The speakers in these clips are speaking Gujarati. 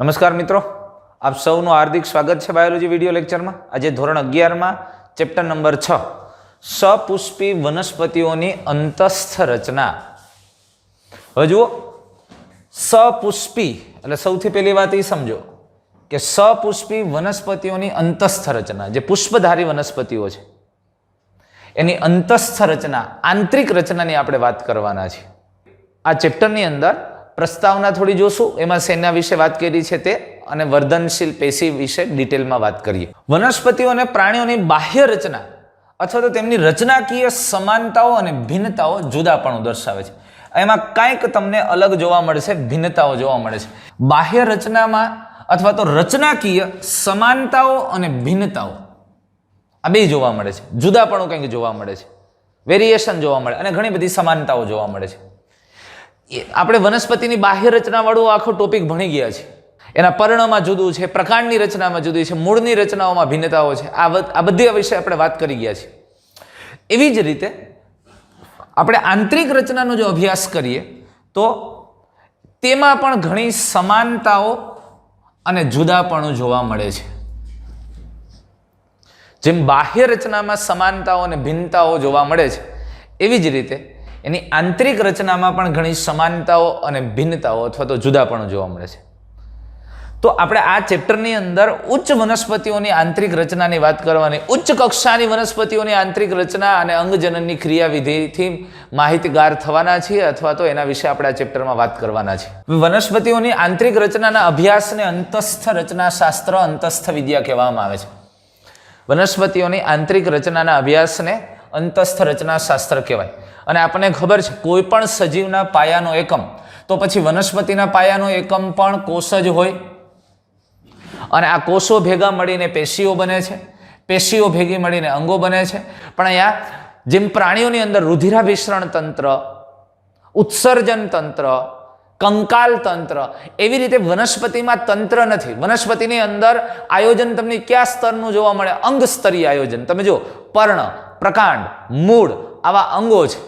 નમસ્કાર મિત્રો, આપ સૌનું હાર્દિક સ્વાગત છે બાયોલોજી વિડીયો લેક્ચરમાં। આજે ધોરણ 11માં ચેપ્ટર નંબર 6 સપુષ્પી વનસ્પતિઓની અંતસ્થ રચના। હવે જુઓ, સપુષ્પી એટલે સૌથી પહેલી વાત એ સમજો કે સપુષ્પી વનસ્પતિઓની અંતસ્થ રચના, જે પુષ્પધારી વનસ્પતિઓ છે એની અંતસ્થ રચના, આંતરિક રચનાની આપણે વાત કરવાના છે। આ ચેપ્ટરની અંદર પ્રસ્તાવના થોડી જોશું, એમાં શેના વિશે વાત કરી છે તે, અને વર્ધનશીલ પેશી વિશે ડિટેલમાં વાત કરીએ। વનસ્પતિઓ અને પ્રાણીઓની બાહ્ય રચના અથવા તો તેમની રચનાકીય સમાનતાઓ અને ભિન્નતાઓ જુદાપણું દર્શાવે છે। એમાં કંઈક તમને અલગ જોવા મળશે, ભિન્નતાઓ જોવા મળે છે। બાહ્ય રચનામાં અથવા તો રચનાકીય સમાનતાઓ અને ભિન્નતાઓ આ બે જોવા મળે છે, જુદાપણું કંઈક જોવા મળે છે, વેરિએશન જોવા મળે, અને ઘણી બધી સમાનતાઓ જોવા મળે છે। આપણે વનસ્પતિની બાહ્ય રચના વાળો આખો ટોપિક ભણી ગયા છે। એના પર્ણમાં જુદું છે, પ્રકાંડની રચનામાં જુદી છે, મૂળની રચનાઓમાં ભિન્નતાઓ છે, આ બધી વિશે આપણે વાત કરી ગયા છીએ। એવી જ રીતે આપણે આંતરિક રચનાનો જો અભ્યાસ કરીએ તો તેમાં પણ ઘણી સમાનતાઓ અને જુદાપણું જોવા મળે છે। જેમ બાહ્ય રચનામાં સમાનતાઓ અને ભિન્નતાઓ જોવા મળે છે, એવી જ રીતે એની આંતરિક રચનામાં પણ ઘણી સમાનતાઓ અને ભિન્નતાઓ અથવા તો જુદાપણું જોવા મળે છે। તો આપણે આ ચેપ્ટરની અંદર ઉચ્ચ વનસ્પતિઓની આંતરિક રચનાની વાત કરવાની, ઉચ્ચ કક્ષાની વનસ્પતિઓની આંતરિક રચના અને અંગજનનની ક્રિયાવિધિથી માહિતગાર થવાના છીએ, અથવા તો એના વિશે આપણે આ ચેપ્ટરમાં વાત કરવાના છીએ। વનસ્પતિઓની આંતરિક રચનાના અભ્યાસને અંતસ્થ રચનાશાસ્ત્ર, અંતસ્થ વિદ્યા કહેવામાં આવે છે। વનસ્પતિઓની આંતરિક રચનાના અભ્યાસને અંતસ્થ રચનાશાસ્ત્ર કહેવાય। અને આપણને ખબર છે, કોઈ પણ સજીવના પાયાનો એકમ, તો પછી વનસ્પતિના પાયાનો એકમ પણ કોષ જ હોય, અને આ કોષો ભેગા મળીને પેશીઓ બને છે, પેશીઓ ભેગી મળીને અંગો બને છે। પણ અહીંયા જેમ પ્રાણીઓની અંદર રુધિરાભિસરણ તંત્ર, ઉત્સર્જન તંત્ર, કંકાલ તંત્ર, એવી રીતે વનસ્પતિમાં તંત્ર નથી। વનસ્પતિની અંદર આયોજન તમને કયા સ્તરનું જોવા મળે? અંગ સ્તરીય આયોજન। તમે જો પર્ણ, પ્રકાંડ, મૂળ આવા અંગો છે।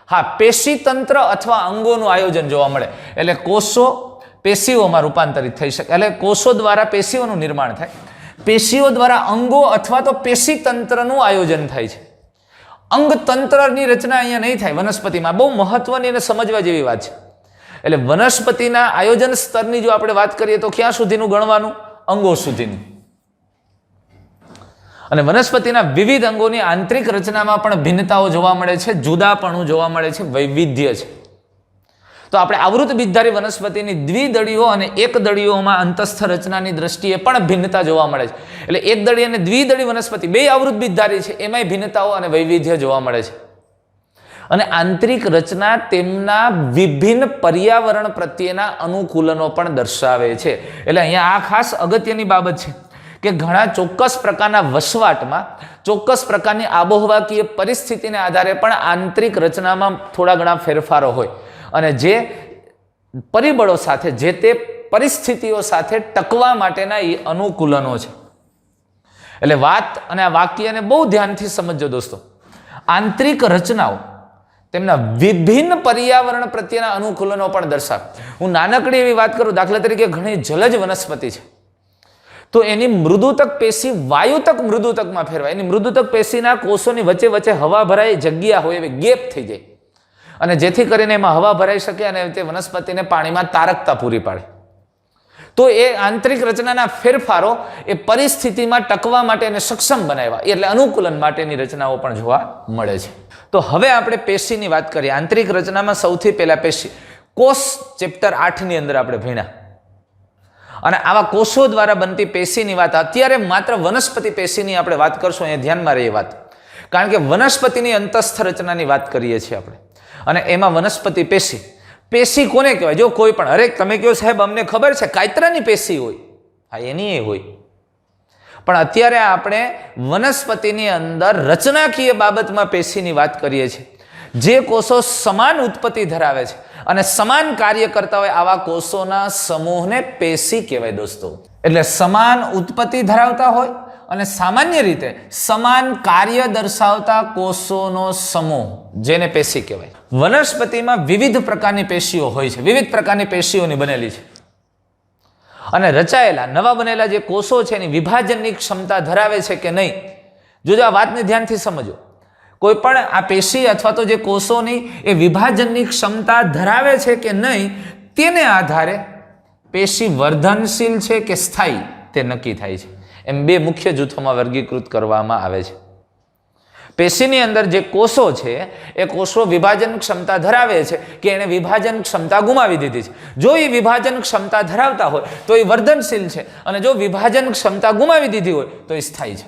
હા, પેશી તંત્ર અથવા અંગોનું આયોજન જોવા મળે, એટલે કોષો પેશીઓમાં રૂપાંતરિત થઈ શકે, એટલે કોષો દ્વારા પેશીઓનું નિર્માણ થાય, પેશીઓ દ્વારા અંગો અથવા તો પેશી તંત્રનું આયોજન થાય છે। અંગ તંત્રની રચના અહીંયા નહીં થાય વનસ્પતિમાં। બહુ મહત્વની અને સમજવા જેવી વાત છે। એટલે વનસ્પતિના આયોજન સ્તરની જો આપણે વાત કરીએ તો ક્યાં સુધીનું ગણવાનું? અંગો સુધીનું। અને વનસ્પતિના વિવિધ અંગોની આંતરિક રચનામાં પણ ભિન્નતાઓ જોવા મળે છે, જુદાપણું જોવા મળે છે, વૈવિધ્ય છે। તો આપણે આવૃત બીજધારી વનસ્પતિની દ્વિદળીઓ અને એકદળીઓમાં અંતસ્થ રચનાની દ્રષ્ટિએ પણ ભિન્નતા જોવા મળે છે। એટલે એકદળી અને દ્વિદળી વનસ્પતિ બે આવૃત બીજધારી છે, એમાંય ભિન્નતાઓ અને વૈવિધ્ય જોવા મળે છે। અને આંતરિક રચના તેમના વિભિન્ન પર્યાવરણ પ્રત્યેના અનુકૂલનો પણ દર્શાવે છે। એટલે અહીંયા આ ખાસ અગત્યની બાબત છે કે ઘણા ચોક્કસ પ્રકારના વસવાટમાં, ચોક્કસ પ્રકારની આબોહવાકીય પરિસ્થિતિને આધારે પણ આંતરિક રચનામાં થોડા ઘણા ફેરફારો હોય, અને જે પરિબળો સાથે, જે તે પરિસ્થિતિઓ સાથે ટકવા માટેના એ અનુકૂલનો છે। એટલે વાત અને આ વાક્યને બહુ ધ્યાનથી સમજજો દોસ્તો। આંતરિક રચનાઓ તેમના વિભિન્ન પર્યાવરણ પ્રત્યેના અનુકૂલનો પણ દર્શાવે। હું નાનકડી એવી વાત કરું, દાખલા તરીકે ઘણી જલજ વનસ્પતિ છે, તો એની મૃદુતક પેશી વાયુતક મૃદુતકમાં ફેરવાય। એની મૃદુતક પેશીના કોષોની વચ્ચે વચ્ચે હવા ભરાય જગ્યા હોય, એવી ગેપ થઈ જાય, અને જેથી કરીને એમાં હવા ભરાઈ શકે અને તે વનસ્પતિને પાણીમાં તારકતા પૂરી પાડે। તો એ આંતરિક રચનાના ફેરફારો એ પરિસ્થિતિમાં ટકવા માટે એને સક્ષમ બનાવ્યા, એટલે અનુકૂલન માટેની રચનાઓ પણ જોવા મળે છે। તો હવે આપણે પેશીની વાત કરીએ। આંતરિક રચનામાં સૌથી પહેલા પેશી, કોષ ચેપ્ટર 8 ની અંદર આપણે ભણ્યા, અને આવા કોષો દ્વારા બનતી પેશીની વાત અત્યારે માત્ર વનસ્પતિ પેશીની આપણે વાત કરશું, અહીંયા ધ્યાનમાં રહે વાત, કારણ કે વનસ્પતિની અંતસ્થ રચનાની વાત કરીએ છીએ આપણે, અને એમાં વનસ્પતિ પેશી, પેશી કોને કહેવાય? જો કોઈ પણ, અરે તમે કહો સાહેબ અમને ખબર છે કાયતરાની પેશી હોય, હા એની એ હોય, પણ અત્યારે આપણે વનસ્પતિની અંદર રચનાકીય બાબતમાં પેશીની વાત કરીએ છીએ। જે કોષો સમાન ઉત્પત્તિ ધરાવે છે અને સમાન કાર્ય કરતા હોય, આવા કોષોના સમૂહને પેશી કહેવાય દોસ્તો। એટલે સમાન ઉત્પત્તિ ધરાવતા હોય અને સામાન્ય રીતે સમાન કાર્ય દર્શાવતા કોષોનો સમૂહ, જેને પેશી કહેવાય। વનસ્પતિમાં વિવિધ પ્રકારની પેશીઓ હોય છે, વિવિધ પ્રકારની પેશીઓની બનેલી છે। અને રચાયેલા નવા બનેલા જે કોષો છે એની વિભાજનની ક્ષમતા ધરાવે છે કે નહીં. જોજો આ વાતને ધ્યાનથી સમજો. કોઈ પણ આ પેશી અથવા તો જે કોષોની એ વિભાજનની ક્ષમતા ધરાવે છે કે નહીં તેને આધારે પેશી વર્ધનશીલ છે કે સ્થાયી તે નક્કી થાય છે. એમ બે મુખ્ય જૂથોમાં વર્ગીકૃત કરવામાં આવે છે. પેશીની અંદર જે કોષો છે એ કોષો વિભાજન ક્ષમતા ધરાવે છે કે એને વિભાજન ક્ષમતા ગુમાવી દીધી છે. જો એ વિભાજન ક્ષમતા ધરાવતા હોય તો એ વર્ધનશીલ છે, અને જો વિભાજન ક્ષમતા ગુમાવી દીધી હોય તો એ સ્થાયી છે.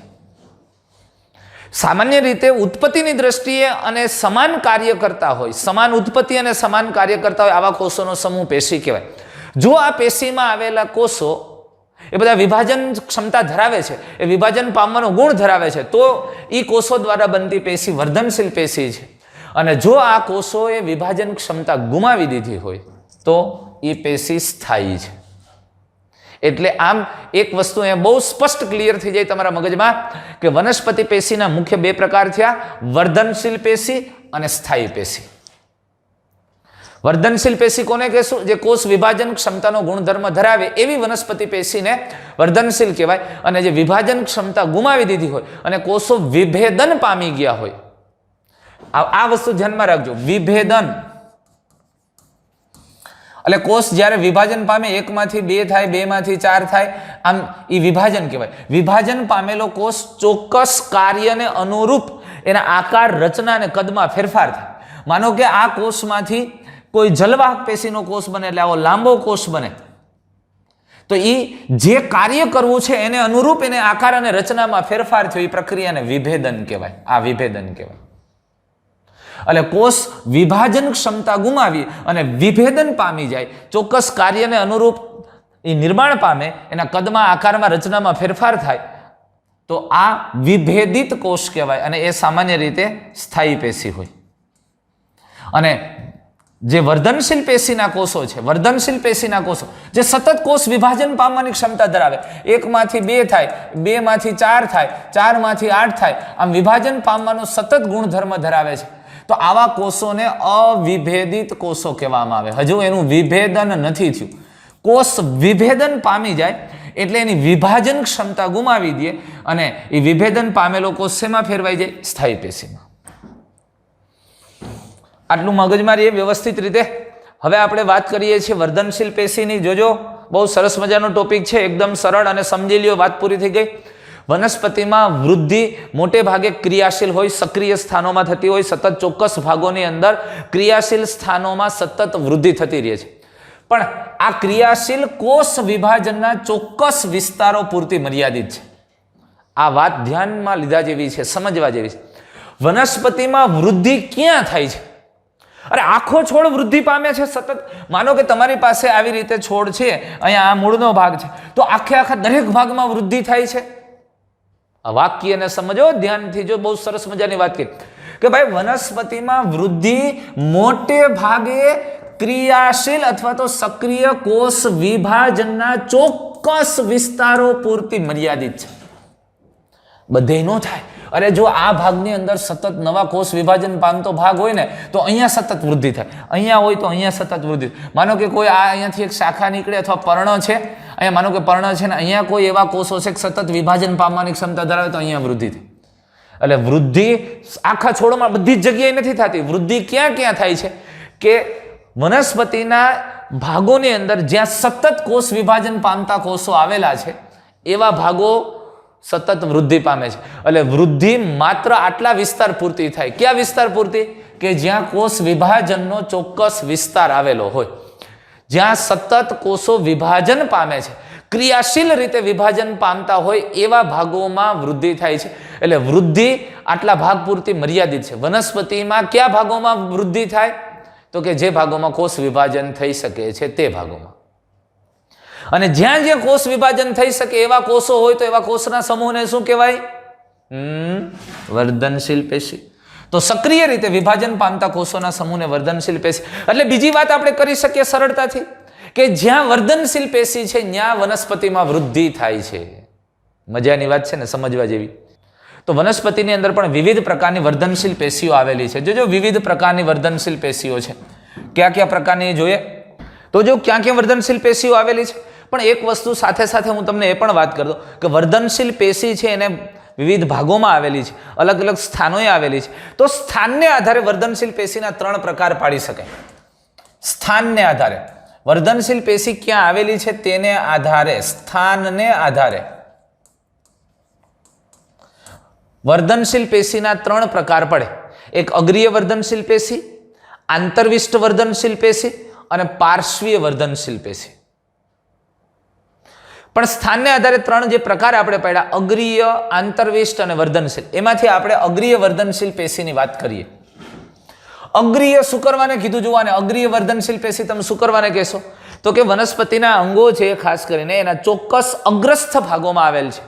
સામાન્ય રીતે ઉત્પત્તિની દ્રષ્ટિએ અને સમાન કાર્ય કરતા હોય, સમાન ઉત્પત્તિ અને સમાન કાર્ય કરતા હોય આવા કોષોનો સમૂહ પેશી કહેવાય. જો આ પેશીમાં આવેલા કોષો એ બધા વિભાજન ક્ષમતા ધરાવે છે, એ વિભાજન પામવાનો ગુણ ધરાવે છે, તો એ કોષો દ્વારા બનતી પેશી વર્ધનશીલ પેશી છે. અને જો આ કોષોએ વિભાજન ક્ષમતા ગુમાવી દીધી હોય તો એ પેશી સ્થાયી છે. એટલે આમ એક વસ્તુ અહીંયા બહુ સ્પષ્ટ ક્લિયર થઈ જાય તમારા મગજમાં કે વનસ્પતિ પેશીના મુખ્ય બે પ્રકાર થયા, વર્ધનશીલ પેશી અને સ્થાયી પેશી. વર્ધનશીલ પેશી કોને કહેશું? જે કોષ વિભાજન ક્ષમતાનો ગુણધર્મ ધરાવે એવી વનસ્પતિ પેશીને વર્ધનશીલ કહેવાય. અને જે વિભાજન ક્ષમતા ગુમાવી દીધી હોય અને કોષો વિભેદન પામી ગયા હોય, આ વસ્તુ ધ્યાનમાં રાખજો. વિભેદન એટલે કોષ જ્યારે વિભાજન પામે, એકમાંથી બે થાય, બે માંથી ચાર થાય, આમ એ વિભાજન કહેવાય. વિભાજન પામેલો કોષ ચોક્કસ કાર્યને અનુરૂપ એના આકાર, રચના અને કદમાં ફેરફાર થાય. માનો કે આ કોષમાંથી કોઈ જલવાહક પેશીનો કોષ બને, એટલે આવો લાંબો કોષ બને, તો એ જે કાર્ય કરવું છે એને અનુરૂપ એને આકાર અને રચનામાં ફેરફાર થયો, એ પ્રક્રિયાને વિભેદન કહેવાય. આ વિભેદન કહેવાય. એટલે કોષ વિભાજન ક્ષમતા ગુમાવી અને વિભેદન પામી જાય, ચોક્કસ કાર્યને અનુરૂપ એ નિર્માણ પામે, એના કદમાં, આકારમાં, રચનામાં ફેરફાર થાય, તો આ વિભેદિત કોષ કહેવાય. અને એ સામાન્ય રીતે સ્થાયી પેશી હોય. અને જે વર્ધનશીલ પેશીના કોષો છે, વર્ધનશીલ પેશીના કોષો જે સતત કોષ વિભાજન પામવાની ક્ષમતા ધરાવે, એકમાંથી બે થાય, બે માંથી ચાર થાય, ચાર માંથી આઠ થાય, આમ વિભાજન પામવાનો સતત ગુણધર્મ ધરાવે છે, તો આવા કોષોને અવિભેદિત કોષો કહેવામાં આવે. હજુ એનું વિભેદન નથી થયું. કોષ વિભેદન પામી જાય એટલે એની વિભાજન ક્ષમતા ગુમાવી દે અને એ વિભેદન પામેલો કોષ શેમાં ફેરવાઈ જાય? સ્થાયી પેશીમાં. આટલું મગજમાં રહીએ વ્યવસ્થિત રીતે. હવે આપણે વાત કરીએ છીએ વર્ધનશીલ પેશીની. જોજો, બહુ સરસ મજાનો ટોપિક છે, એકદમ સરળ, અને સમજી લ્યો, વાત પૂરી થઈ ગઈ. વનસ્પતિમાં વૃદ્ધિ મોટે ભાગે ક્રિયાશીલ હોય, સક્રિય સ્થાનોમાં થતી હોય. સતત ચોક્કસ ભાગોની અંદર ક્રિયાશીલ સ્થાનોમાં સતત વૃદ્ધિ થતી રહે છે. પણ આ ક્રિયાશીલ કોષ વિભાજનના ચોક્કસ વિસ્તારો પૂરતી મર્યાદિત છે. આ વાત ધ્યાનમાં લીધા જેવી છે, સમજવા જેવી છે. વનસ્પતિમાં વૃદ્ધિ ક્યાં થાય છે? અરે આખો છોડ વૃદ્ધિ પામે છે સતત. માનો કે તમારી પાસે આવી રીતે છોડ છે, અહીંયા આ મૂળનો ભાગ છે, તો આખે આખા દરેક ભાગમાં વૃદ્ધિ થાય છે. આ વાક્યને સમજો ધ્યાનથી. જો બહુ સરસ મજાની વાત કરી કે ભાઈ વનસ્પતિમાં વૃદ્ધિ મોટે ભાગે ક્રિયાશીલ અથવા તો સક્રિય કોષ વિભાજનના ચોક્કસ વિસ્તારો પૂરતી મર્યાદિત છે. બધે ન થાય. અરે જો આ ભાગની અંદર સતત નવા કોષ વિભાજન પામતો ભાગ હોય ને, તો અહીંયા સતત વૃદ્ધિ થાય, અહીંયા હોય તો અહીંયા સતત વૃદ્ધિ. માનો કે કોઈ આ અહીંયાથી એક શાખા નીકળે અથવા પર્ણ છે, અહીંયા માનો કે પર્ણ છે ને અહીંયા કોઈ એવા કોષો છે કે સતત વિભાજન પામવાની ક્ષમતા ધરાવે, તો અહીંયા વૃદ્ધિ થાય. એટલે વૃદ્ધિ આખા છોડમાં બધી જ જગ્યાએ નથી થતી. વૃદ્ધિ ક્યાં ક્યાં થાય છે કે વનસ્પતિના ભાગોની અંદર જ્યાં સતત કોષ વિભાજન પામતા કોષો આવેલા છે એવા ભાગો સતત વૃદ્ધિ પામે છે. એટલે વૃદ્ધિ માત્ર આટલા વિસ્તાર પૂરતી થાય. કયા વિસ્તાર પૂરતી? કે જ્યાં કોષ વિભાજનનો ચોક્કસ વિસ્તાર આવેલો હોય, જ્યાં સતત કોષો વિભાજન પામે છે, ક્રિયાશીલ રીતે વિભાજન પામતા હોય એવા ભાગોમાં વૃદ્ધિ થાય છે. એટલે વૃદ્ધિ આટલા ભાગ પૂરતી મર્યાદિત છે. વનસ્પતિમાં કયા ભાગોમાં વૃદ્ધિ થાય? તો કે જે ભાગોમાં કોષ વિભાજન થઈ શકે છે તે ભાગોમાં. અને જ્યાં જ્યાં કોષ વિભાજન થઈ શકે એવા કોષો હોય તો એવા કોષના સમૂહને શું કહેવાય? વર્ધનશીલ પેશી. તો સક્રિય રીતે વિભાજન પામતા કોષોના સમૂહને વર્ધનશીલ પેશી. એટલે બીજી વાત આપણે કરી શકીએ સરળતાથી કે જ્યાં વર્ધનશીલ પેશી છે ત્યાં વનસ્પતિમાં વૃદ્ધિ થાય છે. મજાની વાત છે ને, સમજવા જેવી. તો વનસ્પતિની અંદર પણ વિવિધ પ્રકારની વર્ધનશીલ પેશીઓ આવેલી છે. જો વિવિધ પ્રકારની વર્ધનશીલ પેશીઓ છે. કયા કયા પ્રકારની જોઈએ તો જો ક્યાં ક્યાં વર્ધનશીલ પેશીઓ આવેલી છે? પણ એક વસ્તુ સાથે સાથે હું તમને એ પણ વાત કરી દઉં કે વર્ધનશીલ પેશી છે એને વિવિધ ભાગોમાં આવેલી છે, અલગ અલગ સ્થાનોએ આવેલી છે. તો સ્થાનને આધારે વર્ધનશીલ પેશીના 3 પ્રકાર પાડી શકાય. સ્થાનને આધારે વર્ધનશીલ પેશી ક્યાં આવેલી છે તેને આધારે, સ્થાનને આધારે વર્ધનશીલ પેશીના 3 પ્રકાર પડે. એક અગ્રીય વર્ધનશીલ પેશી, આંતરવિષ્ટ વર્ધનશીલ પેશી અને પાર્શ્વીય વર્ધનશીલ પેશી. પણ સ્થાનને આધારે 3 જે પ્રકાર આપણે પડ્યા, અગ્રીય, આંતરવિષ્ટ અને વર્ધનશીલ, એમાંથી આપણે અગ્રીય વર્ધનશીલ પેશીની વાત કરીએ. અગ્રીય શું કરવાને કીધું જુઓ, અને અગ્રીય વર્ધનશીલ પેશી તમે શું કરવાને કહેશો તો કે વનસ્પતિના અંગો છે ખાસ કરીને એના ચોક્કસ અગ્રસ્થ ભાગોમાં આવેલ છે.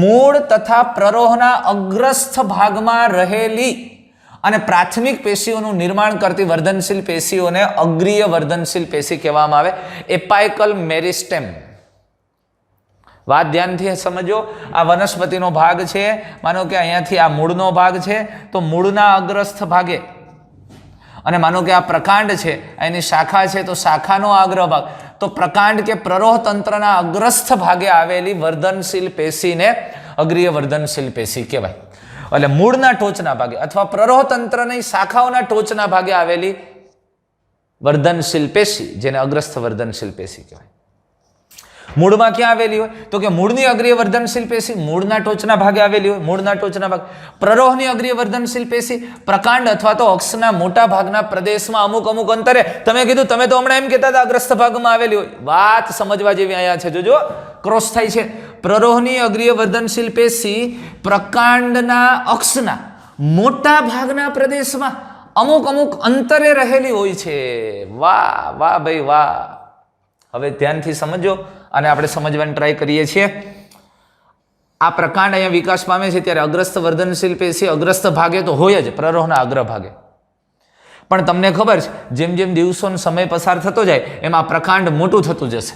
મૂળ તથા પ્રરોહના અગ્રસ્થ ભાગમાં રહેલી અને પ્રાથમિક પેશીઓનું નિર્માણ કરતી વર્ધનશીલ પેશીઓને અગ્રીય વર્ધનશીલ પેશી કહેવામાં આવે. એપાઇકલ મેરિસ્ટેમ. વાત ધ્યાનથી સમજો. આ વનસ્પતિનો ભાગ છે, માનો કે અહીંયાથી આ મૂળનો ભાગ છે, તો મૂળના અગ્રસ્થ ભાગે, અને માનો કે આ પ્રકાંડ છે, એની શાખા છે, તો શાખાનો અગ્ર ભાગ, તો પ્રકાંડ કે પ્રરોહ તંત્રના અગ્રસ્થ ભાગે આવેલી વર્ધનશીલ પેશીને અગ્રીય વર્ધનશીલ પેશી કહેવાય. એટલે મૂળના ટોચના ભાગે અથવા પ્રરોહ તંત્રની શાખાઓના ટોચના ભાગે આવેલી વર્ધનશીલ પેશી, જેને અગ્રસ્થ વર્ધનશીલ પેશી કહેવાય. મૂળમાં ક્યાં આવેલી હોય તો કે મૂળની અગ્રીય વર્ધનશીલ પેશી મૂળના ટોચના ભાગે આવેલી હોય, મૂળના ટોચના ભાગ. પ્રરોહની અગ્રીય વર્ધનશીલ પેશી પ્રકાંડ અથવા તો અક્ષના મોટા ભાગના પ્રદેશમાં અમુક અમુક અંતરે. તમે કીધું, તમે તો હમણાં એમ કહેતા હતા અગ્રસ્થ ભાગમાં આવેલી હોય. વાત સમજવા જેવી અહીંયા છે, જોજો ક્રોસ થાય છે. પ્રરોહની અગ્રીય વર્ધનશીલ પેશી પ્રકાંડના અક્ષના મોટા ભાગના પ્રદેશમાં અમુક અમુક અંતરે રહેલી હોય છે. વાહ વાહ ભાઈ વાહ. હવે ધ્યાનથી સમજો અને આપણે સમજવાની ટ્રાય કરીએ છીએ. આ પ્રકાંડ અહીંયા વિકાસ પામે છે ત્યારે અગ્રસ્થ વર્ધનશીલ પેશી અગ્રસ્થ ભાગે તો હોય જ, પ્રરોહના અગ્ર ભાગે. પણ તમને ખબર છે જેમ જેમ દિવસોનો સમય પસાર થતો જાય એમ આ પ્રકાંડ મોટું થતું જશે.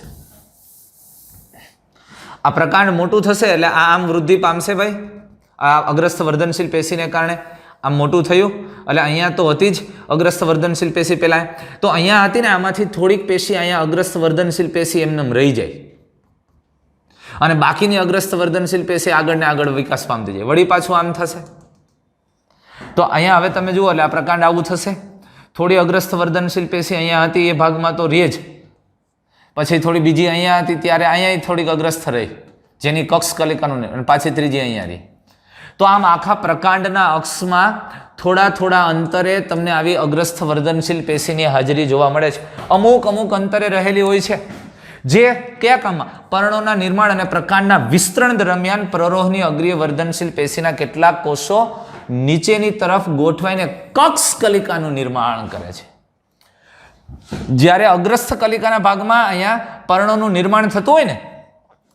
આ પ્રકાંડ મોટું થશે એટલે આ આમ વૃદ્ધિ પામશે ભાઈ. આ અગ્રસ્થ વર્ધનશીલ પેશીને કારણે આમ મોટું થયું. એટલે અહીંયા તો હતી જ અગ્રસ્થ વર્ધનશીલ પેશી પહેલા, તો અહીંયા હતી ને, આમાંથી થોડીક પેશી અહીંયા અગ્રસ્થ વર્ધનશીલ પેશી એમને રહી જાય અને બાકીની અગ્રસ્થ વર્ધનશીલ પેશી આગળ ને આગળ વિકાસ પામતી જાય. વળી પાછું આમ થશે. તો અહીંયા હવે તમે જુઓ એટલે આ પ્રકાંડ આવું થશે. થોડી અગ્રસ્થ વર્ધનશીલ પેશી અહીંયા હતી એ ભાગમાં તો રહે જ, પછી થોડી બીજી અહીંયા હતી ત્યારે અહીંયા થોડીક અગ્રસ્થ રહી, જેની કક્ષ કલિકાનું, અને પાછી ત્રીજી અહીંયા રહી. તો આમ આખા પ્રકાંડના અક્ષમાં થોડા થોડા અંતરે તમને આવી અગ્રસ્થ વર્ધનશીલ પેશીની હાજરી જોવા મળે છે. અમુક અમુક અંતરે રહેલી હોય છે, જે કયા કામમાં? પર્ણોના નિર્માણ અને પ્રકાંડના વિસ્તરણ દરમિયાન પ્રરોહની અગ્રીય વર્ધનશીલ પેશીના કેટલાક કોષો નીચેની તરફ ગોઠવાઈને કક્ષ કલિકાનું નિર્માણ કરે છે. જ્યારે અગ્રસ્થ કલિકાના ભાગમાં અહીંયા પર્ણોનું નિર્માણ થતું હોય ને,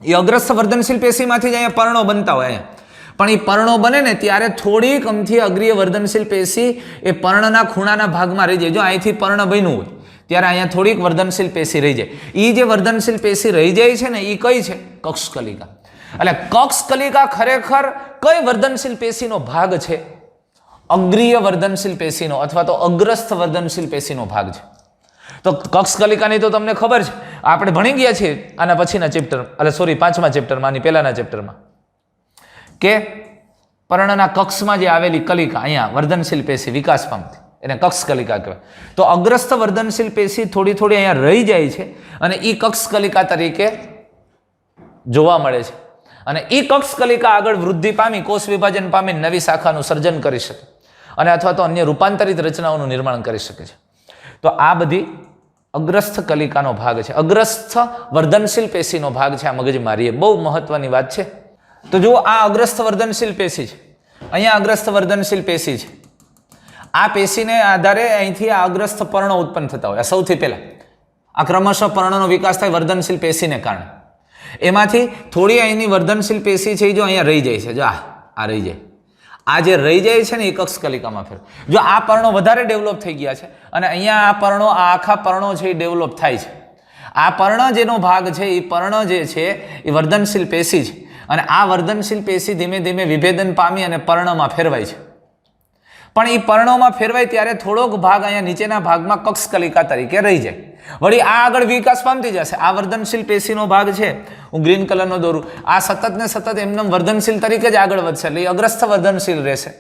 એ અગ્રસ્થ વર્ધનશીલ પેશીમાંથી જ અહીંયા પર્ણો બનતા હોય. અહીંયા પણ એ પર્ણો બને ને ત્યારે થોડીક અમથી અગ્રીય વર્ધનશીલ પેશી એ પર્ણના ખૂણાના ભાગમાં રહી જાય. જો અહીંથી પર્ણ બન્યું હોય ત્યારે અહીંયા થોડીક વર્ધનશીલ પેશી રહી જાય. એ જે વર્ધનશીલ પેશી રહી જાય છે ને, એ કઈ છે? કક્ષ કલિકા. એટલે કક્ષ કલિકા ખરેખર કઈ વર્ધનશીલ પેશીનો ભાગ છે? અગ્રીય વર્ધનશીલ પેશીનો અથવા તો અગ્રસ્થ વર્ધનશીલ પેશીનો ભાગ છે. તો કક્ષ કલિકાની તો તમને ખબર છે, આપણે ભણી ગયા છીએ આના પછીના ચેપ્ટર, એટલે સોરી 5મા ચેપ્ટરમાં, આની પહેલાના ચેપ્ટરમાં, કે પર્ણના કક્ષમાં જે આવેલી કલિકા અહીંયા વર્ધનશીલ પેશી વિકાસ પામતી એને કક્ષ કલિકા કહેવાય. તો અગ્રસ્થ વર્ધનશીલ પેશી થોડી થોડી અહીંયા રહી જાય છે અને એ કક્ષ કલિકા તરીકે જોવા મળે છે. અને એ કક્ષ કલિકા આગળ વૃદ્ધિ પામી કોષ વિભાજન પામી નવી શાખાનું સર્જન કરી શકે અને અથવા તો અન્ય રૂપાંતરિત રચનાઓનું નિર્માણ કરી શકે છે. તો આ બધી અગ્રસ્થ કલિકાનો ભાગ છે, અગ્રસ્થ વર્ધનશીલ પેશીનો ભાગ છે આ મગજમારી. બહુ મહત્વની વાત છે. તો જુઓ, આ અગ્રસ્થ વર્ધનશીલ પેશી છે, અહીંયા અગ્રસ્થ વર્ધનશીલ પેશી છે. આ પેશીને આધારે અહીંથી આ અગ્રસ્થ પર્ણો ઉત્પન્ન થતા હોય. સૌથી પહેલા આ ક્રમશઃ પર્ણનો વિકાસ થાય વર્ધનશીલ પેશીને કારણે. એમાંથી થોડી અહીંની વર્ધનશીલ પેશી છે એ જો અહીંયા રહી જાય છે, જો આ રહી જાય. આ જે રહી જાય છે ને એ કક્ષ કલિકામાં ફેર. જો આ પર્ણો વધારે ડેવલપ થઈ ગયા છે અને અહીંયા આ પર્ણો, આ આખા પર્ણો છે એ ડેવલપ થાય છે. આ પર્ણ જેનો ભાગ છે એ પર્ણ જે છે એ વર્ધનશીલ પેશી છે અને આ વર્ધનશીલ પેશી ધીમે ધીમે વિભેદન પામી અને પર્ણમાં ફેરવાય છે. પણ એ પર્ણોમાં ફેરવાય ત્યારે થોડોક ભાગ અહીંયા નીચેના ભાગમાં કક્ષકલિકા તરીકે રહી જાય. વળી આ આગળ વિકાસ પામતી જશે. આ વર્ધનશીલ પેશીનો ભાગ છે, હું ગ્રીન કલરનો દોરું, આ સતત ને સતત એમને વર્ધનશીલ તરીકે જ આગળ વધશે, એટલે એ અગ્રસ્થ વર્ધનશીલ રહેશે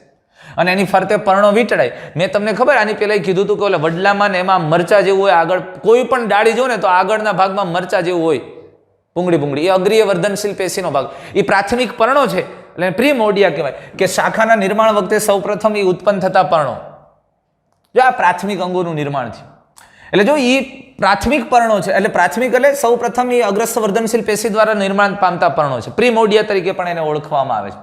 અને એની ફરતે પર્ણો વીંટળાય. મેં તમને ખબર આની પહેલા કીધું હતું કે ઓલા વડલામાં ને એમાં મરચા જેવું હોય, આગળ કોઈ પણ ડાળી જો ને તો આગળના ભાગમાં મરચા જેવું હોય, પૂંગળી, એ અગ્રીય વર્ધનશીલ પેશીનો ભાગ. એ પ્રાથમિક પર્ણો છે, એટલે પ્રિમોર્ડિયા કહેવાય, કે શાખાના નિર્માણ વખતે સૌપ્રથમ એ ઉત્પન્ન થતા પર્ણો. જો આ પ્રાથમિક અંગોનું નિર્માણ છે, એટલે જો એ પ્રાથમિક પર્ણો છે, એટલે પ્રાથમિક એટલે સૌપ્રથમ એ અગ્રસ્થ વર્ધનશીલ પેશી દ્વારા નિર્માણ પામતા પર્ણો છે. પ્રિમોર્ડિયા તરીકે પણ એને ઓળખવામાં આવે છે.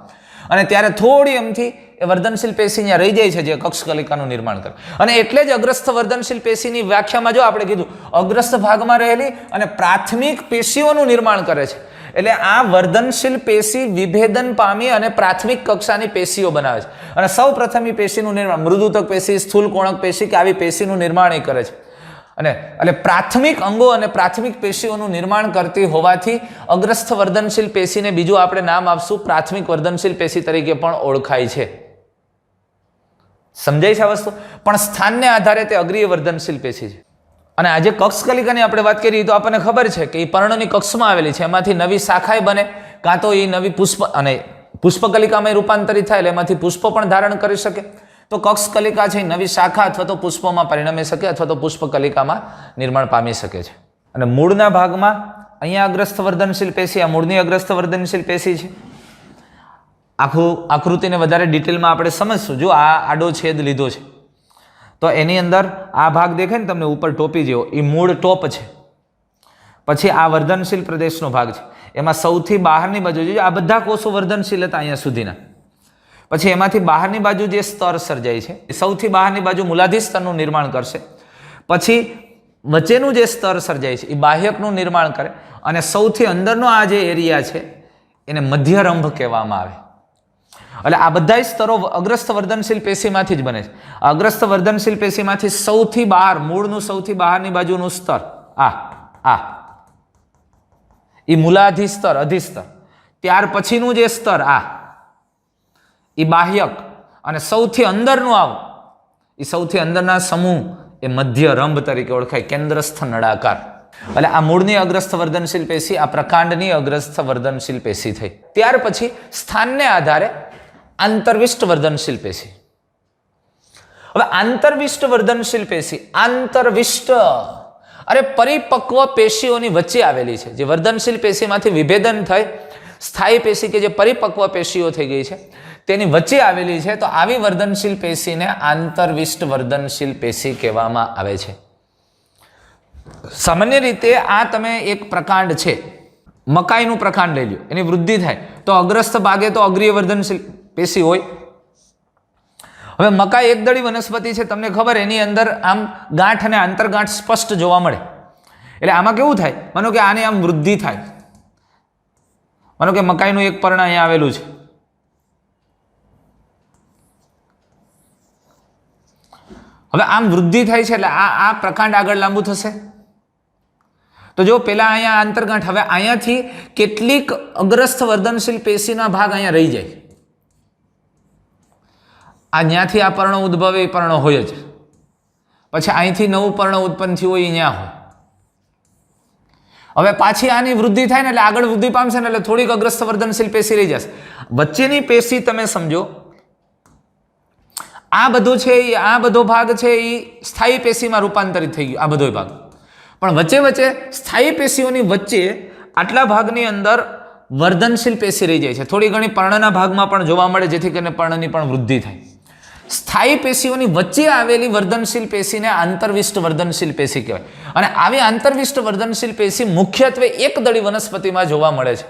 અને ત્યારે થોડી એમથી એ વર્ધનશીલ પેશી અહીંયા રહી જાય છે, જે કક્ષકલિકાનું નિર્માણ કરે. અને એટલે જ અગ્રસ્થ વર્ધનશીલ પેશીની વ્યાખ્યામાં જો આપણે કીધું અગ્રસ્થ ભાગમાં રહેલી અને પ્રાથમિક પેશીઓનું નિર્માણ કરે છે. એટલે આ વર્ધનશીલ પેશી વિભેદન પામી અને પ્રાથમિક કક્ષાની પેશીઓ બનાવે છે. અને સૌ પ્રથમ એ પેશીનું નિર્માણ મૃદુતક પેશી, સ્થૂલ કોણક પેશી કે આવી પેશીનું નિર્માણ એ કરે છે. અને એટલે પ્રાથમિક અંગો અને પ્રાથમિક પેશીઓનું નિર્માણ કરતી હોવાથી અગ્રસ્થ વર્ધનશીલ પેશીને બીજું આપણે નામ આપશું પ્રાથમિક વર્ધનશીલ પેશી તરીકે પણ ઓળખાય છે. સમજાય છે આ વસ્તુ? પણ સ્થાનને આધારે તે અગ્રીય વર્ધનશીલ પેશી છે. અને આજે કક્ષકલિકાની આપણે વાત કરીએ તો આપણને ખબર છે કે એ પર્ણની કક્ષમાં આવેલી છે, એમાંથી નવી શાખાએ બને, કાં તો એ નવી પુષ્પ અને પુષ્પકલિકામાં રૂપાંતરિત થાય, એટલે એમાંથી પુષ્પ પણ ધારણ કરી શકે. તો કક્ષકલિકા છે નવી શાખા અથવા તો પુષ્પમાં પરિણમી શકે અથવા તો પુષ્પકલિકામાં નિર્માણ પામી શકે છે. અને મૂળના ભાગમાં અહીંયા અગ્રસ્થ વર્ધનશીલ પેશી, આ મૂળની અગ્રસ્થ વર્ધનશીલ પેશી છે. આખું આકૃતિને વધારે ડિટેલમાં આપણે સમજશું. જો આ આડો છેદ લીધો છે તો એની અંદર આ ભાગ દેખાય ને તમને ઉપર ટોપી જેવો, એ મૂળ ટોપ છે. પછી આ વર્ધનશીલ પ્રદેશનો ભાગ છે, એમાં સૌથી બહારની બાજુ જોઈએ આ બધા કોષો વર્ધનશીલ હતા અહીંયા સુધીના. પછી એમાંથી બહારની બાજુ જે સ્તર સર્જાય છે, સૌથી બહારની બાજુ મૂલાધિ સ્તરનું નિર્માણ કરશે. પછી વચ્ચેનું જે સ્તર સર્જાય છે એ બાહ્યકનું નિર્માણ કરે, અને સૌથી અંદરનો આ જે એરિયા છે એને મધ્યરંભ કહેવામાં આવે. એટલે આ બધા સ્તરો અગ્રસ્થ વર્ધનશીલ પેશીમાંથી જ બને છે. અગ્રસ્થ વર્ધનશીલ પેશીમાંથી સૌથી બહાર, મૂળનું સૌથી બહારની બાજુનું સ્તર આ એ મૂલાધિ સ્તર, અધિસ્તર. ત્યાર પછીનું જે સ્તર એ બાહ્યક, અને સૌથી અંદરનું એ સૌથી અંદરના સમૂહ એ મધ્યરંભ તરીકે ઓળખાય, કેન્દ્રસ્થ નળાકાર. એટલે આ મૂળની અગ્રસ્થ વર્ધનશીલ પેશી આ પ્રકાંડની અગ્રસ્થ વર્ધનશીલ પેશી થઈ. ત્યાર પછી સ્થાનને આધારે આંતરવિષ્ટ વર્ધનશીલ પેશી. હવે આંતરવિષ્ટ વર્ધનશીલ પેશી, આંતરવિષ્ટ અરે પરિપક્વ પેશીઓની વચ્ચે આવેલી છે. જે વર્ધનશીલ પેશીમાંથી વિભેદન થઈ સ્થાયી પેશી કે જે પરિપક્વ પેશીઓ થઈ ગઈ છે તેની વચ્ચે આવેલી છે, તો આવી વર્ધનશીલ પેશીને આંતરવિષ્ટ વર્ધનશીલ પેશી કહેવામાં આવે છે. સામાન્ય રીતે આ તમે એક પ્રકાંડ છે, મકાઈનું પ્રકાંડ લઈ લો, એની વૃદ્ધિ થાય તો અગ્રસ્થ ભાગે તો અગ્રીય વર્ધનશીલ પેશી હોય. હવે મકાઈ એકદળી વનસ્પતિ છે, તમને ખબર એની અંદર આમ ગાંઠ અને આંતરગાંઠ સ્પષ્ટ જોવા મળે. એટલે આમાં કેવું થાય, માનો કે આને આમ વૃદ્ધિ થાય, માનો કે મકાઈનું એક પર્ણ અહીંયા આવેલું છે, હવે આમ વૃદ્ધિ થાય છે એટલે આ પ્રકાંડ આગળ લાંબુ થશે. તો જો પેલા અહીંયા આંતરગાંઠ, હવે અહીંયાથી કેટલીક અગ્રસ્થ વર્ધનશીલ પેશીના ભાગ અહીંયા રહી જાય. આ જ્યાંથી આ પર્ણ ઉદ્ભવે એ પર્ણ હોય જ, પછી અહીંથી નવું પર્ણ ઉત્પન્ન થયું હોય અહીંયા હોય. હવે પાછી આની વૃદ્ધિ થાય ને એટલે આગળ વૃદ્ધિ પામશે ને એટલે થોડીક અગ્રસ્થ વર્ધનશીલ પેશી રહી જશે. વચ્ચેની પેશી તમે સમજો, આ બધું છે, આ બધો ભાગ છે એ સ્થાયી પેશીમાં રૂપાંતરિત થઈ ગયું, આ બધો ભાગ. પણ વચ્ચે વચ્ચે સ્થાયી પેશીઓની વચ્ચે આટલા ભાગની અંદર વર્ધનશીલ પેશી રહી જાય છે. થોડી ઘણી પર્ણના ભાગમાં પણ જોવા મળે, જેથી કરીને પર્ણની પણ વૃદ્ધિ થાય. સ્થાયી પેશીઓની વચ્ચે આવેલી વર્ધનશીલ પેશીને આંતરવિષ્ટ વર્ધનશીલ પેશી કહેવાય. અને આવી આંતરવિષ્ટ વર્ધનશીલ પેશી મુખ્યત્વે એકદળી વનસ્પતિમાં જોવા મળે છે.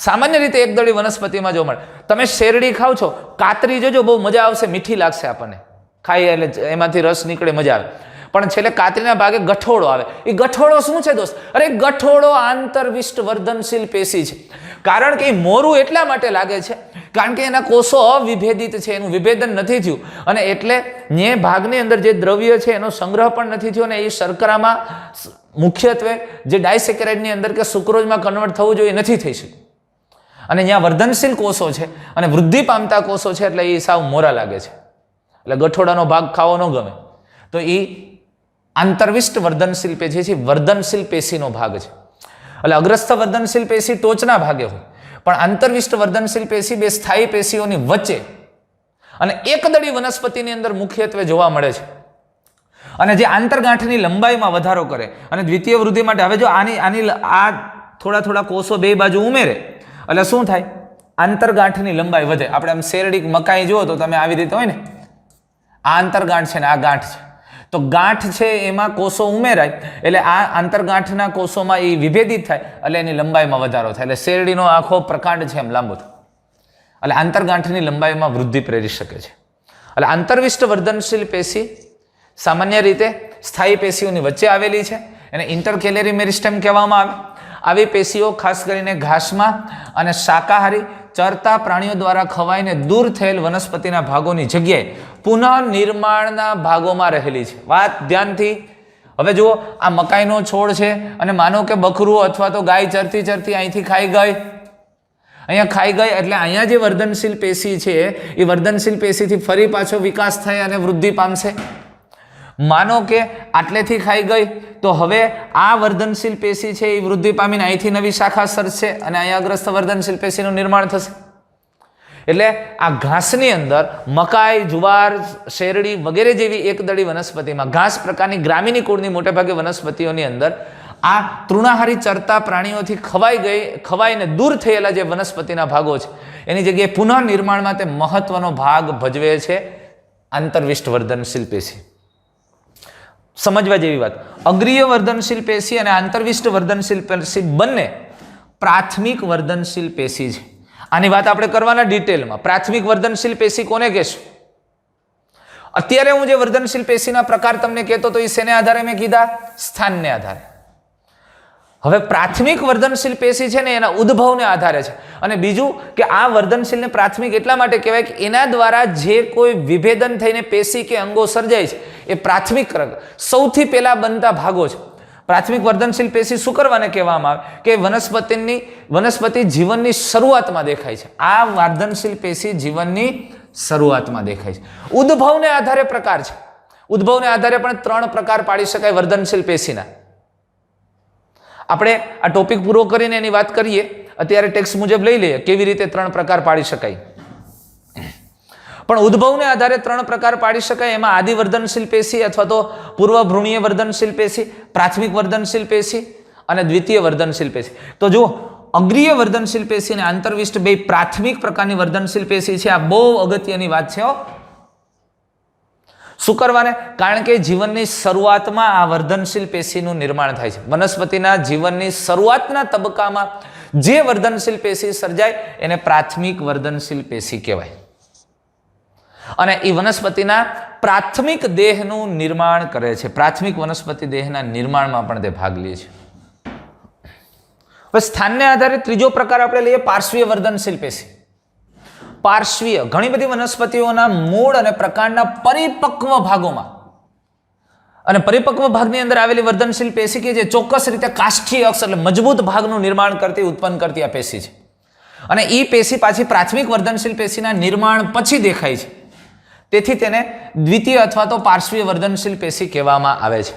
સામાન્ય રીતે એકદળી વનસ્પતિમાં જોવા મળે. તમે શેરડી ખાવ છો, કાતરી જોજો, બહુ મજા આવશે, મીઠી લાગશે આપણને, ખાઈ એટલે એમાંથી રસ નીકળે, મજા આવે. પણ છેલ્લે કાતરીના ભાગે ગઠોડો આવે. એ ગઠોડો શું છે દોસ્ત? અરે ગઠોડો આંતરવિષ્ટ વર્ધનશીલ પેશી છે. કારણ કે એ મોરું એટલા માટે લાગે છે કારણ કે એના કોષો અવિભેદિત છે, એનું વિભેદન નથી થયું, અને એટલે ને ભાગની અંદર જે દ્રવ્ય છે એનો સંગ્રહ પણ નથી થયો, અને એ શર્કરામાં મુખ્યત્વે જે ડાયસેકેરાઇડની અંદર કે સુક્રોઝમાં કન્વર્ટ થવું જોઈએ નથી થઈ શક્યું. અને જ્યાં વર્ધનશીલ કોષો છે અને વૃદ્ધિ પામતા કોષો છે એટલે એ સાવ મોરા લાગે છે. એટલે ગઠોડાનો ભાગ ખાવો ન ગમે, તો એ આંતરવિષ્ટ વર્ધનશીલ પેશી છે, વર્ધનશીલ પેશીનો ભાગ છે. એટલે અગ્રસ્થ વર્ધનશીલ પેશી ટોચના ભાગે હોય, પણ આંતરવિષ્ટ વર્ધનશીલ પેશી બે સ્થાયી પેશીઓની વચ્ચે અને એકદળી વનસ્પતિની અંદર મુખ્યત્વે જોવા મળે છે. અને જે આંતરગાંઠની લંબાઈમાં વધારો કરે અને દ્વિતીય વૃદ્ધિ માટે, હવે જો આની આ થોડા કોષો બે બાજુ ઉમેરે એટલે શું થાય? આંતરગાંઠની લંબાઈ વધે. આપણે આમ શેરડી મકાઈ જુઓ તો તમે આવી રીતે હોય ને, આ આંતરગાંઠ છે ને આ ગાંઠ છે, તો ગાંઠ છે એમાં કોષો ઉમેરાય એટલે આ આંતરગાંઠના કોષોમાં એ વિભેદિત થાય એટલે એની લંબાઈમાં વધારો થાય. એટલે શેરડીનો આખો પ્રકાંડ છે એમ લાંબો થાય, એટલે આંતરગાંઠની લંબાઈમાં વૃદ્ધિ પ્રેરી શકે છે. એટલે આંતરવિષ્ટ વર્ધનશીલ પેશી સામાન્ય રીતે સ્થાયી પેશીઓની વચ્ચે આવેલી છે, એને ઇન્ટરકેલેરી મેરિસ્ટેમ કહેવામાં આવે. આવી પેશીઓ ખાસ કરીને ઘાસમાં અને શાકાહારી ચરતા પ્રાણીઓ દ્વારા ખવાઈને દૂર થયેલ વનસ્પતિના ભાગોની જગ્યાએ પુનઃનિર્માણના ભાગોમાં રહેલી છે. વાત ધ્યાનથી હવે જુઓ, આ મકાઈનો છોડ છે અને માનો કે બકરું અથવા તો ગાય ચરતી અહીંથી ખાઈ ગઈ, અહીંયા ખાઈ ગઈ એટલે અહીંયા જે વર્ધનશીલ પેશી છે એ વર્ધનશીલ પેશીથી ફરી પાછો વિકાસ થાય અને વૃદ્ધિ પામશે. માનો કે આટલેથી ખાઈ ગઈ તો હવે આ વર્ધનશીલ પેશી છે એ વૃદ્ધિ પામીને અહીંથી નવી શાખા સરશે અને અહીંયા અગ્રસ્થ વર્ધનશીલ પેશીનું નિર્માણ થશે. એટલે આ ઘાસની અંદર મકાઈ, જુવાર, શેરડી વગેરે જેવી એકદળી વનસ્પતિમાં, ઘાસ પ્રકારની ગ્રામીની કુળની મોટેભાગે વનસ્પતિઓની અંદર આ તૃણાહારી ચરતા પ્રાણીઓથી ખવાઈને દૂર થયેલા જે વનસ્પતિના ભાગો છે એની જગ્યાએ પુનઃનિર્માણમાં તે મહત્વનો ભાગ ભજવે છે આંતરવિષ્ટ વર્ધનશીલ પેશી. સમજવા જેવી વાત, અગ્રીય વર્ધનશીલ પેશી અને આંતરવિષ્ટ વર્ધનશીલ પેશી બંને પ્રાથમિક વર્ધનશીલ પેશી છે. આની વાત આપણે કરવાના ડિટેલમાં. પ્રાથમિક વર્ધનશીલ પેશી કોને કહેશું? અત્યારે હું જે વર્ધનશીલ પેશીના પ્રકાર તમને કહેતો તો એ શેને આધારે મેં કીધા? સ્થાનને આધારે. હવે પ્રાથમિક વર્ધનશીલ પેશી છે ને એના ઉદ્ભવને આધારે છે. અને બીજું કે આ વર્ધનશીલને પ્રાથમિક એટલા માટે કહેવાય કે એના દ્વારા જે કોઈ વિભેદન થઈને પેશી કે અંગો સર્જાય છે એ પ્રાથમિક સૌથી પહેલા બનતા ભાગો છે. પ્રાથમિક વર્ધનશીલ પેશી શું કરવાને કહેવામાં આવે કે વનસ્પતિ જીવનની શરૂઆતમાં દેખાય છે. આ વર્ધનશીલ પેશી જીવનની શરૂઆતમાં દેખાય છે. ઉદ્ભવને આધારે પ્રકાર છે. ઉદ્ભવને આધારે પણ 3 પ્રકાર પાડી શકાય વર્ધનશીલ પેશીના. આપણે આ ટોપિક પૂરો કરીને એની વાત કરીએ. અત્યારે ટેક્સ્ટ મુજબ લઈ લઈએ કેવી રીતે 3 પ્રકાર પાડી શકાય. પણ ઉદ્ભવને આધારે 3 પ્રકાર પાડી શકાય. એમાં આદિ વર્ધનશીલ પેશી અથવા તો પૂર્વ ભ્રૂણીય વર્ધનશીલ પેશી, પ્રાથમિક વર્ધનશીલ પેશી અને દ્વિતીય વર્ધનશીલ પેશી. તો જુઓ, અગ્રીય વર્ધનશીલ પેશી અને આંતરવિષ્ટ બે પ્રાથમિક પ્રકારની વર્ધનશીલ પેશી છે. આ બહુ અગત્યની વાત છે. શું કરવાને? કારણ કે જીવનની શરૂઆતમાં આ વર્ધનશીલ પેશીનું નિર્માણ થાય છે. વનસ્પતિના જીવનની શરૂઆતના તબક્કામાં જે વર્ધનશીલ પેશી સર્જાય એને પ્રાથમિક વર્ધનશીલ પેશી કહેવાય. અને એ વનસ્પતિના પ્રાથમિક દેહનું નિર્માણ કરે છે. પ્રાથમિક વનસ્પતિ દેહના નિર્માણમાં પણ તે ભાગ લે છે. સ્થાનને આધારે ત્રીજો પ્રકાર આપણે લઈએ પાર્શ્વીય વર્ધનશીલ પેશી. પાર્શ્વીય ઘણી બધી વનસ્પતિઓના મૂળ અને પ્રકાંડના પરિપક્વ ભાગોમાં અને પરિપક્વ ભાગની અંદર આવેલી વર્ધનશીલ પેશી કે જે ચોક્કસ રીતે કાષ્ઠીય અક્ષ એટલે મજબૂત ભાગનું નિર્માણ ઉત્પન્ન કરતી આ પેશી છે. અને એ પેશી પાછી પ્રાથમિક વર્ધનશીલ પેશીના નિર્માણ પછી દેખાય છે. તેથી તેને દ્વિતીય અથવા તો પાર્શ્વીય વર્ધનશીલ પેશી કહેવામાં આવે છે.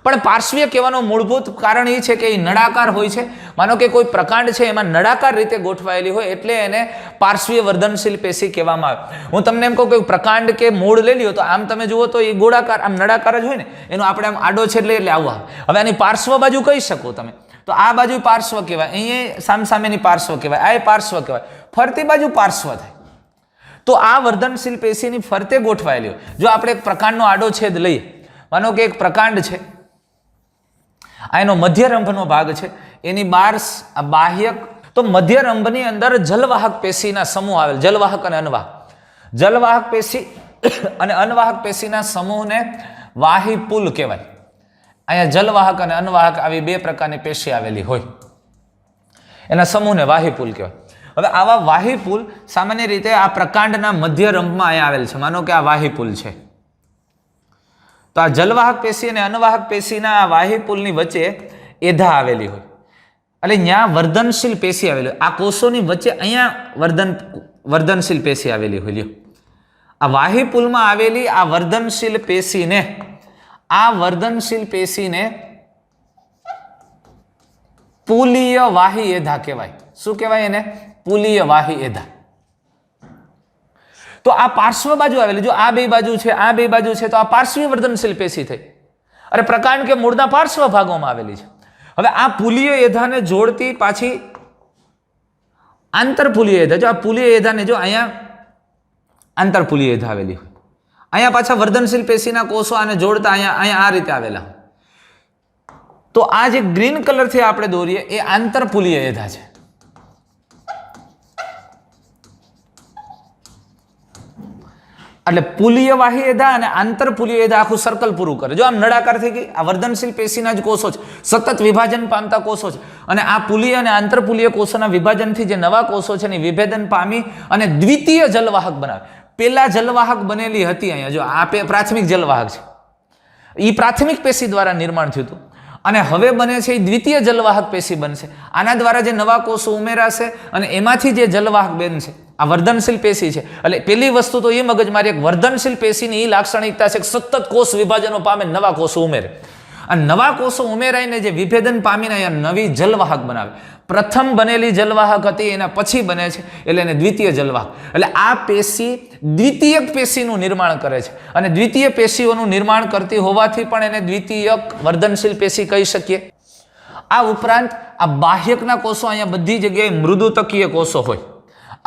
પણ પાર્શ્વીય કહેવાનું મૂળભૂત કારણ એ છે કે એ નળાકાર હોય છે. માનો કે કોઈ પ્રકાંડ છે એમાં નળાકાર રીતે ગોઠવાયેલી હોય એટલે એને પાર્શ્વીય વર્ધનશીલ પેશી કહેવામાં આવે. હું તમને એમ કહું કે પ્રકાંડ કે મૂળ લઈ લ્યો તો આમ તમે જુઓ તો એ ગોળાકાર આમ નળાકાર જ હોય ને, એનો આપણે આમ આડો છે એટલે આવું. હવે આની પાર્શ્વ બાજુ કહી શકો તમે, તો આ બાજુ પાર્શ્વ કહેવાય, અહીંયા સામસામેની પાર્શ્વ કહેવાય, આ પાર્શ્વ કહેવાય, ફરતી બાજુ પાર્શ્વ થાય. તો આ વર્ધનશીલ પેશીની ફરતે ગોઠવાયેલી હોય. જો આપણે એક પ્રકાંડનો આડો છેદ લઈએ, માનો કે એક પ્રકાંડ છે, આ એનો મધ્યરંભનો ભાગ છે, એની બાર બાહ્યક, તો મધ્યરંભની અંદર જલવાહક પેશીના સમૂહ આવેલ, જલવાહક અને અનવાહક. જલવાહક પેશી અને અનવાહક પેશીના સમૂહને વાહિપુલ કહેવાય. અહીંયા જલવાહક અને અનવાહક આવી બે પ્રકારની પેશી આવેલી હોય, એના સમૂહને વાહિપુલ કહેવાય. હવે આવા વાહિપુલ સામાન્ય રીતે આ પ્રકાંડના મધ્યરંભમાં અહીંયા આવેલ છે. માનો કે આ વાહિપુલ છે, તો આ જલવાહક પેશી અને અનવાહક પેશીના આ વાહિપુલની વચ્ચે એધા આવેલી હોય, એટલે ત્યાં વર્ધનશીલ પેશી આવેલી હોય. આ કોષોની વચ્ચે અહીંયા વર્ધનશીલ પેશી આવેલી હોય. આ વાહીપુલમાં આવેલી આ વર્ધનશીલ પેશીને પુલીય વાહી એધા કહેવાય. શું કહેવાય એને? પુલીય વાહી એધા. તો આ પાર્શ્વ બાજુ આવેલી, જો આ બે બાજુ છે, આ બે બાજુ છે, તો આ પાર્શ્વીય વર્ધનશીલ પેશી થઈ. અરે પ્રકાંડ કે મૂળના પાર્શ્વ ભાગોમાં આવેલી છે. હવે આ પુલીય એધાને જોડતી પાછી આંતરપુલીય એધા. જો આ પુલીય એધાને જો અહીંયા આંતરપુલીય એધા આવેલી હોય, અહીંયા પાછા વર્ધનશીલ પેશીના કોષો આને જોડતા અહીંયા આ રીતે આવેલા. તો આ જે ગ્રીન કલરથી આપણે દોરીએ એ આંતરપુલીય એધા છે. એટલે પુલીય વાહી એધા અને આંતરપુલીય એધા આખું સર્કલ પૂરું કરે. જો આમ નળાકાર થઈ ગઈ, આ વર્ધનશીલ પેશીના જ કોષો છે, સતત વિભાજન પામતા કોષો છે. અને આ પુલીય અને આંતરપુલીય કોષોના વિભાજનથી જે નવા કોષો છે એની વિભેદન પામી અને દ્વિતીય જલવાહક બનાવે. પેલા જલવાહક બનેલી હતી અહીંયા, જો આ પ્રાથમિક જલવાહક છે, એ પ્રાથમિક પેશી દ્વારા નિર્માણ થયું હતું. અને હવે બને છે એ દ્વિતીય જલવાહક પેશી બનશે. આના દ્વારા જે નવા કોષો ઉમેરાશે અને એમાંથી જે જલવાહક બનશે આ વર્ધનશીલ પેશી છે. એટલે પેલી વસ્તુ તો એ મગજમારી, એક વર્ધનશીલ પેશીની એ લાક્ષણિકતા છે કે સતત કોષ વિભાજનો પામે, નવા કોષો ઉમેરે. અને નવા કોષો ઉમેરાઈને જે વિભેદન પામીને અહીંયા નવી જલવાહક બનાવે. પ્રથમ બનેલી જલવાહક હતી એના પછી બને છે એટલે એને દ્વિતીય જલવાહક. એટલે આ પેશી દ્વિતીયક પેશીનું નિર્માણ કરે છે અને દ્વિતીય પેશીઓનું નિર્માણ કરતી હોવાથી પણ એને દ્વિતીયક વર્ધનશીલ પેશી કહી શકીએ. આ ઉપરાંત આ બાહ્યકના કોષો અહીંયા બધી જગ્યાએ મૃદુતકીય કોષો હોય.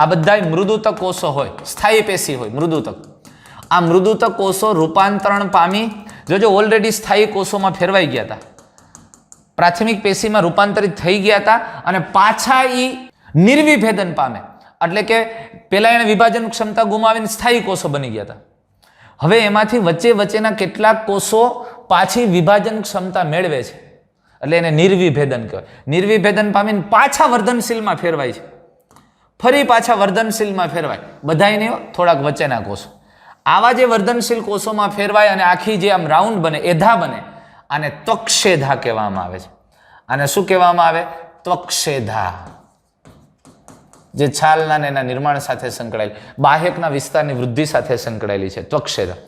આ બધા મૃદુતક કોષો હોય, સ્થાયી પેશી હોય મૃદુતક. આ મૃદુતક કોષો રૂપાંતરણ પામી, જો ઓલરેડી સ્થાયી કોષોમાં ફેરવાઈ ગયા હતા, પ્રાથમિક પેશીમાં રૂપાંતરિત થઈ ગયા હતા અને પાછા એ નિર્વિભેદન પામે. એટલે કે પેલા એને વિભાજન ક્ષમતા ગુમાવીને સ્થાયી કોષો બની ગયા હતા. હવે એમાંથી વચ્ચેના કેટલાક કોષો પાછી વિભાજન ક્ષમતા મેળવે છે એટલે એને નિર્વિભેદન કહેવાય. નિર્વિભેદન પામીને પાછા વર્ધનશીલમાં ફેરવાય છે, ફરી પાછા વર્ધનશીલમાં ફેરવાય. બધાય નહીં, થોડાક વચ્ચેના કોષો. આવા જે વર્ધનશીલ કોષોમાં ફેરવાય અને આખી જે આમ રાઉન્ડ બને, એધા બને, આને ત્વક્ષેધા કહેવામાં આવે છે. આને શું કહેવામાં આવે? ત્વક્ષેધા. જે છાલના એના નિર્માણ સાથે સંકળાયેલી, બાહ્યકના વિસ્તારની વૃદ્ધિ સાથે સંકળાયેલી છે ત્વક્ષેધા.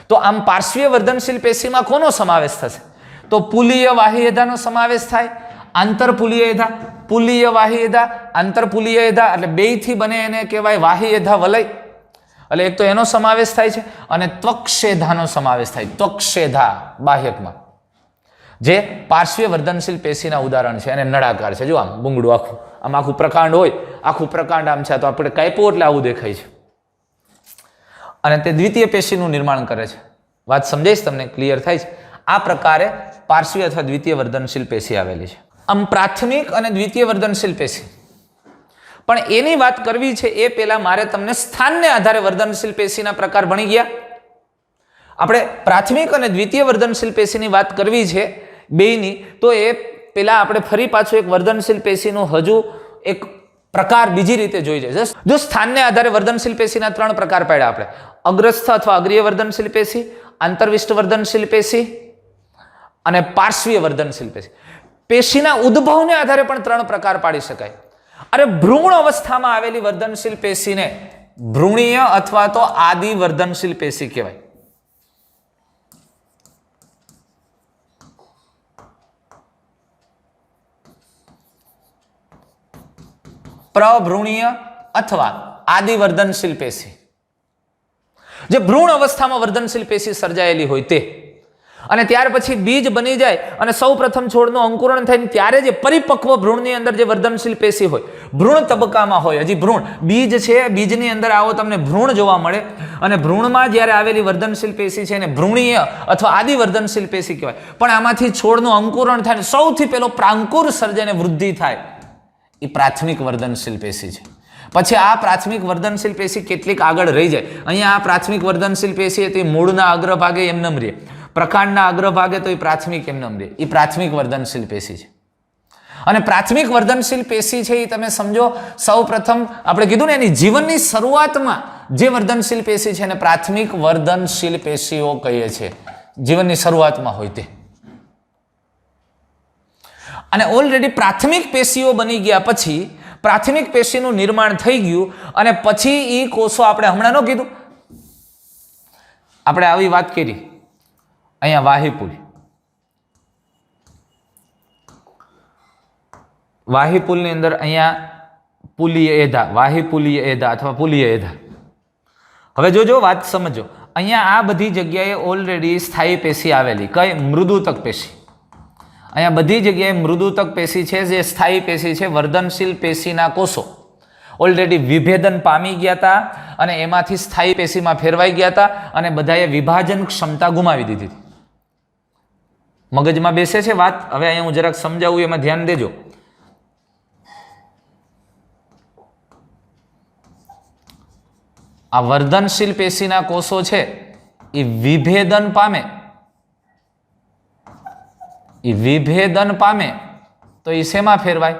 તો આમ પાર્શ્વીય વર્ધનશીલ પેશીમાં કોનો સમાવેશ થશે? તો પુલીય વાહી એધાનો સમાવેશ થાય. આંતરપુલીય એધા, પુલીય વાહી એધા, આંતરપુલીય એધા, એટલે બેયથી બને એને કહેવાય વાહી એધા વલય. એટલે એક તો એનો સમાવેશ થાય છે અને ત્વક્ષેધાનો સમાવેશ થાય. ત્વક્ષેધા બાહ્યકમાં જે પાર્શ્વીય વર્ધનશીલ પેશીના ઉદાહરણ છે અને નળાકાર છે. જો આમ બુંગળું આખું પ્રકાંડ હોય, આખું પ્રકાંડ આમ છે, તો આપણે કાપ્યું એટલે આવું દેખાય છે. અને તે દ્વિતીય પેશીનું નિર્માણ કરે છે. વાત સમજાય છે તમને? ક્લિયર થાય છે? આ પ્રકારે પાર્શ્વીય અથવા દ્વિતીય વર્ધનશીલ પેશી આવેલી છે. આમ પ્રાથમિક અને દ્વિતીય વર્ધનશીલ પેશી, પણ એની વાત કરવી છે એ પહેલા મારે તમને સ્થાનને આધારે વર્ધનશીલ પેશીના પ્રકાર ભણી ગયા. આપણે પ્રાથમિક અને દ્વિતીય વર્ધનશીલ પેશીની વાત કરવી છે બેયની, તો એ પહેલા આપણે ફરી પાછું એક વર્ધનશીલ પેશીનું હજુ એક પ્રકાર બીજી રીતે જોઈ જાય. જો સ્થાનને આધારે વર્ધનશીલ પેશીના 3 પ્રકાર પાડ્યા આપણે: અગ્રસ્થ અથવા અગ્રીય વર્ધનશીલ પેશી, આંતરવિષ્ટ વર્ધનશીલ પેશી અને પાર્શ્વીય વર્ધનશીલ પેશી. પેશીના ઉદ્ભવને આધારે પણ 3 પ્રકાર પાડી શકાય. અરે ભ્રૂણ અવસ્થામાં આવેલી વર્ધનશીલ પેશીને ભ્રૂણીય અથવા તો આદિ વર્ધનશીલ પેશી કહેવાય. પ્રભ્રૂણીય અથવા આદિ વર્ધનશીલ પેશી, જે ભ્રૂણ અવસ્થામાં વર્ધનશીલ પેશી સર્જાયેલી હોય તે, અને ત્યાર પછી બીજ બની જાય અને સૌ પ્રથમ છોડનું અંકુરણ થાય ત્યારે જે પરિપક્વ ભ્રૂણની અંદર જે વર્ધનશીલ પેશી હોય, ભ્રૂણ તબક્કામાં હોય, હજી ભ્રૂણ બીજ છે, બીજની અંદર આવો તમને ભ્રૂણ જોવા મળે અને ભ્રૂણમાં જ્યારે આવેલી વર્ધનશીલ પેશી છે એને ભ્રૂણીય અથવા આદિ વર્ધનશીલ પેશી કહેવાય. પણ આમાંથી છોડનું અંકુરણ થાય, સૌથી પહેલો પ્રાંકુર સર્જાઈને વૃદ્ધિ થાય એ પ્રાથમિક વર્ધનશીલ પેશી છે. પછી આ પ્રાથમિક વર્ધનશીલ પેશી કેટલીક આગળ રહી જાય. અહીંયા આ પ્રાથમિક વર્ધનશીલ પેશી હતી મૂળના અગ્રભાગે એમનેમ રહે, પ્રકાંડના અગ્રભાગે તો એ પ્રાથમિક એમનેમ રહે, એ પ્રાથમિક વર્ધનશીલ પેશી છે. અને પ્રાથમિક વર્ધનશીલ પેશી છે એ તમે સમજો, સૌ પ્રથમ આપણે કીધું ને એની જીવનની શરૂઆતમાં જે વર્ધનશીલ પેશી છે એને પ્રાથમિક વર્ધનશીલ પેશીઓ કહીએ છીએ. જીવનની શરૂઆતમાં હોય તે. અને ઓલરેડી પ્રાથમિક પેશીઓ બની ગયા પછી પ્રાથમિક પેશીનું નિર્માણ થઈ ગયું અને પછી એ કોષો આપણે હમણાં ન કીધું આપણે આવી વાત કરી અહીંયા વાહિપુલ, વાહિપુલની અંદર અહીંયા પુલીય એધા, વાહિપુલીય એધા અથવા પુલીય એધા. હવે જોજો વાત સમજો, અહીંયા આ બધી જગ્યાએ ઓલરેડી સ્થાયી પેશી આવેલી, કઈ મૃદુતક પેશી. અહીંયા બધી જગ્યાએ મૃદુતક પેશી છે જે સ્થાયી પેશી છે. વર્ધનશીલ પેશીના કોષો ઓલરેડી વિભેદન પામી ગયા હતા અને એમાંથી સ્થાયી પેશીમાં ફેરવાઈ ગયા હતા અને બધાએ વિભાજન ક્ષમતા ગુમાવી દીધી હતી. મગજમાં બેસે છે વાત? હવે અહીંયા હું જરાક સમજાવું, એમાં ધ્યાન દેજો. આ વર્ધનશીલ પેશીના કોષો છે એ વિભેદન પામે, એ વિભેદન પામે તો એ શેમાં ફેરવાય?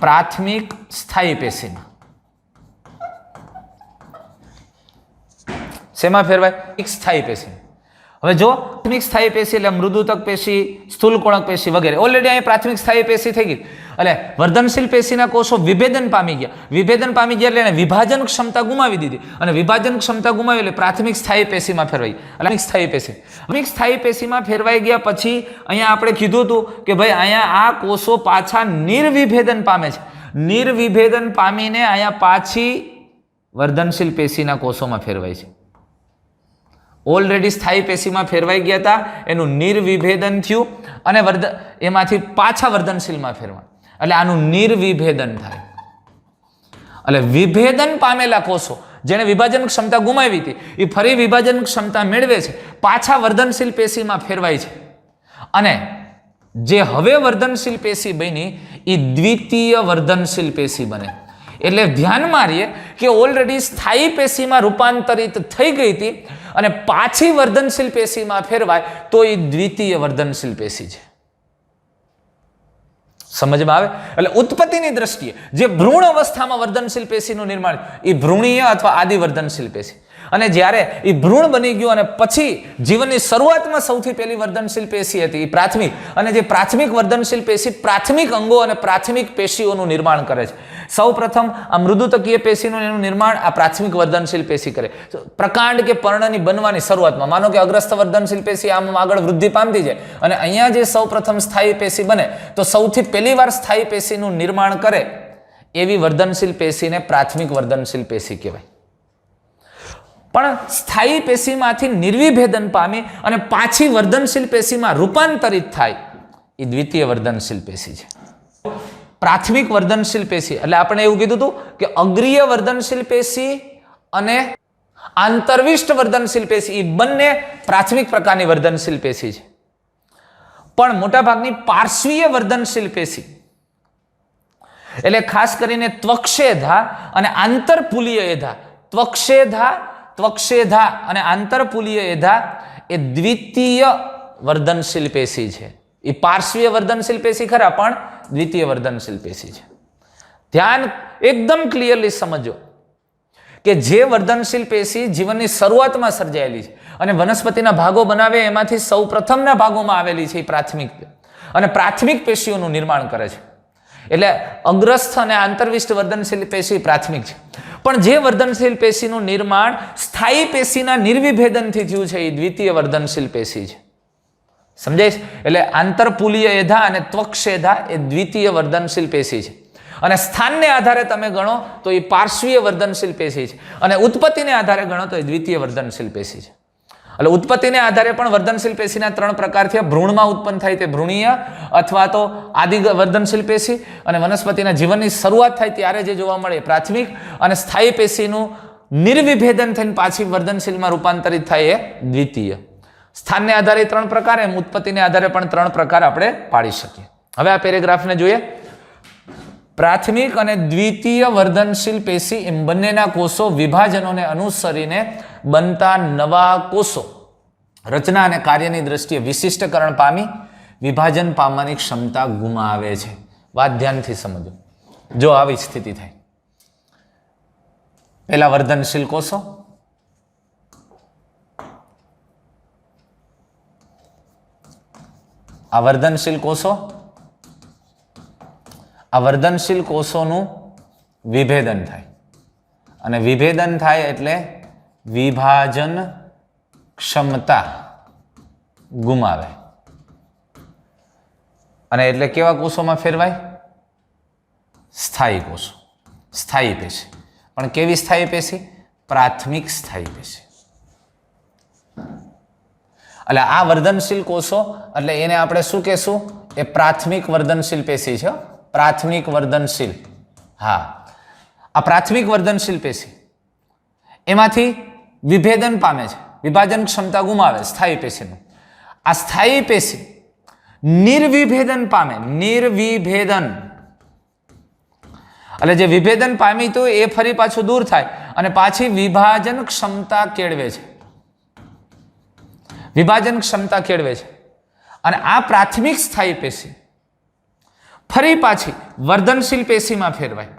પ્રાથમિક સ્થાયી પેશીમાં. શેમાં ફેરવાય? એક સ્થાયી પેશી. હવે જો પ્રાથમિક સ્થાયી પેશી એટલે મૃદુતક પેશી, સ્થૂલકોણક પેશી વગેરે ઓલરેડી અહીં પ્રાથમિક સ્થાયી પેશી થઈ ગઈ. એટલે વર્ધનશીલ પેશીના કોષો વિભેદન પામી ગયા. વિભેદન પામી ગયા એટલે એને વિભાજન ક્ષમતા ગુમાવી દીધી અને વિભાજન ક્ષમતા ગુમાવી એટલે પ્રાથમિક સ્થાયી પેશીમાં ફેરવાઈ. એટલે સ્થાયી પેશી, પ્રાથમિક સ્થાયી પેશીમાં ફેરવાઈ ગયા પછી અહીંયા આપણે કીધું હતું કે ભાઈ અહીંયા આ કોષો પાછા નિર્વિભેદન પામે છે. નિર્વિભેદન પામીને અહીંયા પાછી વર્ધનશીલ પેશીના કોષોમાં ફેરવાય છે. ઓલરેડી સ્થાયી પેશીમાં ફેરવાઈ ગયા હતા, એનું નિર્વિભેદન થયું અને એમાંથી પાછા વર્ધનશીલમાં ફેરવા, એટલે આનું નિર્વિભેદન થાય. એટલે વિભેદન પામેલા કોષો જેને વિભાજન ક્ષમતા ગુમાવી હતી એ ફરી વિભાજન ક્ષમતા મેળવે છે, પાછા વર્ધનશીલ પેશીમાં ફેરવાય છે અને જે હવે વર્ધનશીલ પેશી બની એ દ્વિતીય વર્ધનશીલ પેશી બને. એટલે ધ્યાનમાં રહીએ કે ઓલરેડી સ્થાયી પેશીમાં રૂપાંતરિત થઈ ગઈ હતી અને પાછી વર્ધનશીલ પેશીમાં ફેરવાય તો એ દ્વિતીય વર્ધનશીલ પેશી છે. સમજમાં આવે? એટલે ઉત્પત્તિની દ્રષ્ટિએ જે ભ્રૂણ અવસ્થામાં વર્ધનશીલ પેશીનું નિર્માણ એ ભ્રૂણીય અથવા આદિવર્ધનશીલ પેશી, અને જ્યારે એ ભ્રૂણ બની ગયું અને પછી જીવનની શરૂઆતમાં સૌથી પહેલી વર્ધનશીલ પેશી હતી એ પ્રાથમિક, અને જે પ્રાથમિક વર્ધનશીલ પેશી પ્રાથમિક અંગો અને પ્રાથમિક પેશીઓનું નિર્માણ કરે છે. સૌ પ્રથમ આ મૃદુતકીય પેશીનું એનું નિર્માણ આ પ્રાથમિક વર્ધનશીલ પેશી કરે. પ્રકાંડ કે પર્ણની બનવાની શરૂઆતમાં માનો કે અગ્રસ્થ વર્ધનશીલ પેશી આમ આગળ વૃદ્ધિ પામતી જાય અને અહીંયા જે સૌ પ્રથમ સ્થાયી પેશી બને તો સૌથી પહેલી વાર સ્થાયી પેશીનું નિર્માણ કરે એવી વર્ધનશીલ પેશીને પ્રાથમિક વર્ધનશીલ પેશી કહેવાય. પણ સ્થાયી પેશીમાંથી નિર્વિભેદન પામી અને પાછી વર્ધનશીલ પેશીમાં રૂપાંતરિત થાય એ દ્વિતીય વર્ધનશીલ પેશી છે. પ્રાથમિક વર્ધનશીલ પેશી એટલે આપણે એવું કીધું હતું કે અગ્રીય વર્ધનશીલ પેશી અને આંતરવિષ્ટ વર્ધનશીલ પેશી એ બંને પ્રાથમિક પ્રકારની વર્ધનશીલ પેશી છે. પણ મોટાભાગની પાર્શ્વીય વર્ધનશીલ પેશી એટલે ખાસ કરીને ત્વક્ષેધા અને આંતરપુલીય એધા, ત્વક્ષેધા અને આંતરપુલીય એધા એ દ્વિતીય વર્ધનશીલ પેશી છે. એ પાર્શ્વીય વર્ધનશીલ પેશી ખરા પણ દ્વિતીય વર્ધનશીલ પેશી છે. ધ્યાન એકદમ ક્લિયરલી સમજો કે જે વર્ધનશીલ પેશી જીવનની શરૂઆતમાં સર્જાયેલી છે અને વનસ્પતિના ભાગો બનાવે એમાંથી સૌ પ્રથમના ભાગોમાં આવેલી છે એ પ્રાથમિક, અને પ્રાથમિક પેશીઓનું નિર્માણ કરે છે. એટલે અગ્રસ્થ અને આંતરવિષ્ટ વર્ધનશીલ પેશી પ્રાથમિક છે. પણ જે વર્ધનશીલ પેશીનું નિર્માણ સ્થાયી પેશીના નિર્વિભેદનથી થયું છે એ દ્વિતીય વર્ધનશીલ પેશી છે. સમજાય છે? એટલે આંતરપુલીય એધા અને ત્વક્ષેધા એ દ્વિતીય વર્ધનશીલ પેશી છે અને સ્થાનને આધારે તમે ગણો તો એ પાર્શ્વીય વર્ધનશીલ પેશી છે અને ઉત્પત્તિને આધારે ગણો તો એ દ્વિતીય વર્ધનશીલ પેશી છે. એટલે ઉત્પત્તિને આધારે પણ વર્ધનશીલ પેશીના ત્રણ પ્રકાર છે. ભ્રૂણમાં ઉત્પન્ન થાય તે ભ્રૂણીય અથવા તો આદિ વર્ધનશીલ પેશી, અને વનસ્પતિના જીવનની શરૂઆત થાય ત્યારે જે જોવા મળે પ્રાથમિક, અને સ્થાયી પેશીનું નિર્વિભેદન થઈને પાછી વર્ધનશીલમાં રૂપાંતરિત થાય એ દ્વિતીય. સ્થાનને આધારે ત્રણ પ્રકાર, એમ ઉત્પત્તિને આધારે પણ ત્રણ પ્રકાર આપણે પાડી શકીએ. હવે આ પેરેગ્રાફને જોઈએ. પ્રાથમિક અને દ્વિતીય વર્ધનશીલ પેશી એમ બંનેના કોષો વિભાજનોને અનુસરીને બનતા નવા કોષો રચના અને કાર્યની દ્રષ્ટિએ વિશિષ્ટકરણ પામી વિભાજન પામવાની ક્ષમતા ગુમાવે છે. વાત ધ્યાનથી સમજો. જો આવી સ્થિતિ થાય, પહેલા વર્ધનશીલ કોષો, આ વર્ધનશીલ કોષો, આ વર્ધનશીલ કોષોનું વિભેદન થાય અને વિભેદન થાય એટલે વિભાજન ક્ષમતા ગુમાવે. અને એટલે કેવા કોષોમાં ફેરવાય? સ્થાયી કોષો, સ્થાયી પેશી. પણ કેવી સ્થાયી પેશી? પ્રાથમિક સ્થાયી પેશી. એટલે આ વર્ધનશીલ કોષો, એટલે એને આપણે શું કહેશું? એ પ્રાથમિક વર્ધનશીલ પેશી છે. પ્રાથમિક વર્ધનશીલ, હા, આ પ્રાથમિક વર્ધનશીલ પેશી એમાંથી વિભેદન પામે છે, વિભાજન ક્ષમતા ગુમાવે સ્થાયી પેશીનું. આ સ્થાયી પેશી નિર્વિભેદન પામે. નિર્વિભેદન એટલે જે વિભેદન પામી તો એ ફરી પાછું દૂર થાય અને પાછી વિભાજન ક્ષમતા કેળવે છે. વિભાજન ક્ષમતા કેળવે છે. અને આ પ્રાથમિક સ્થાયી પેશી ફરી પાછી વર્ધનશીલ પેશીમાં ફેરવાય.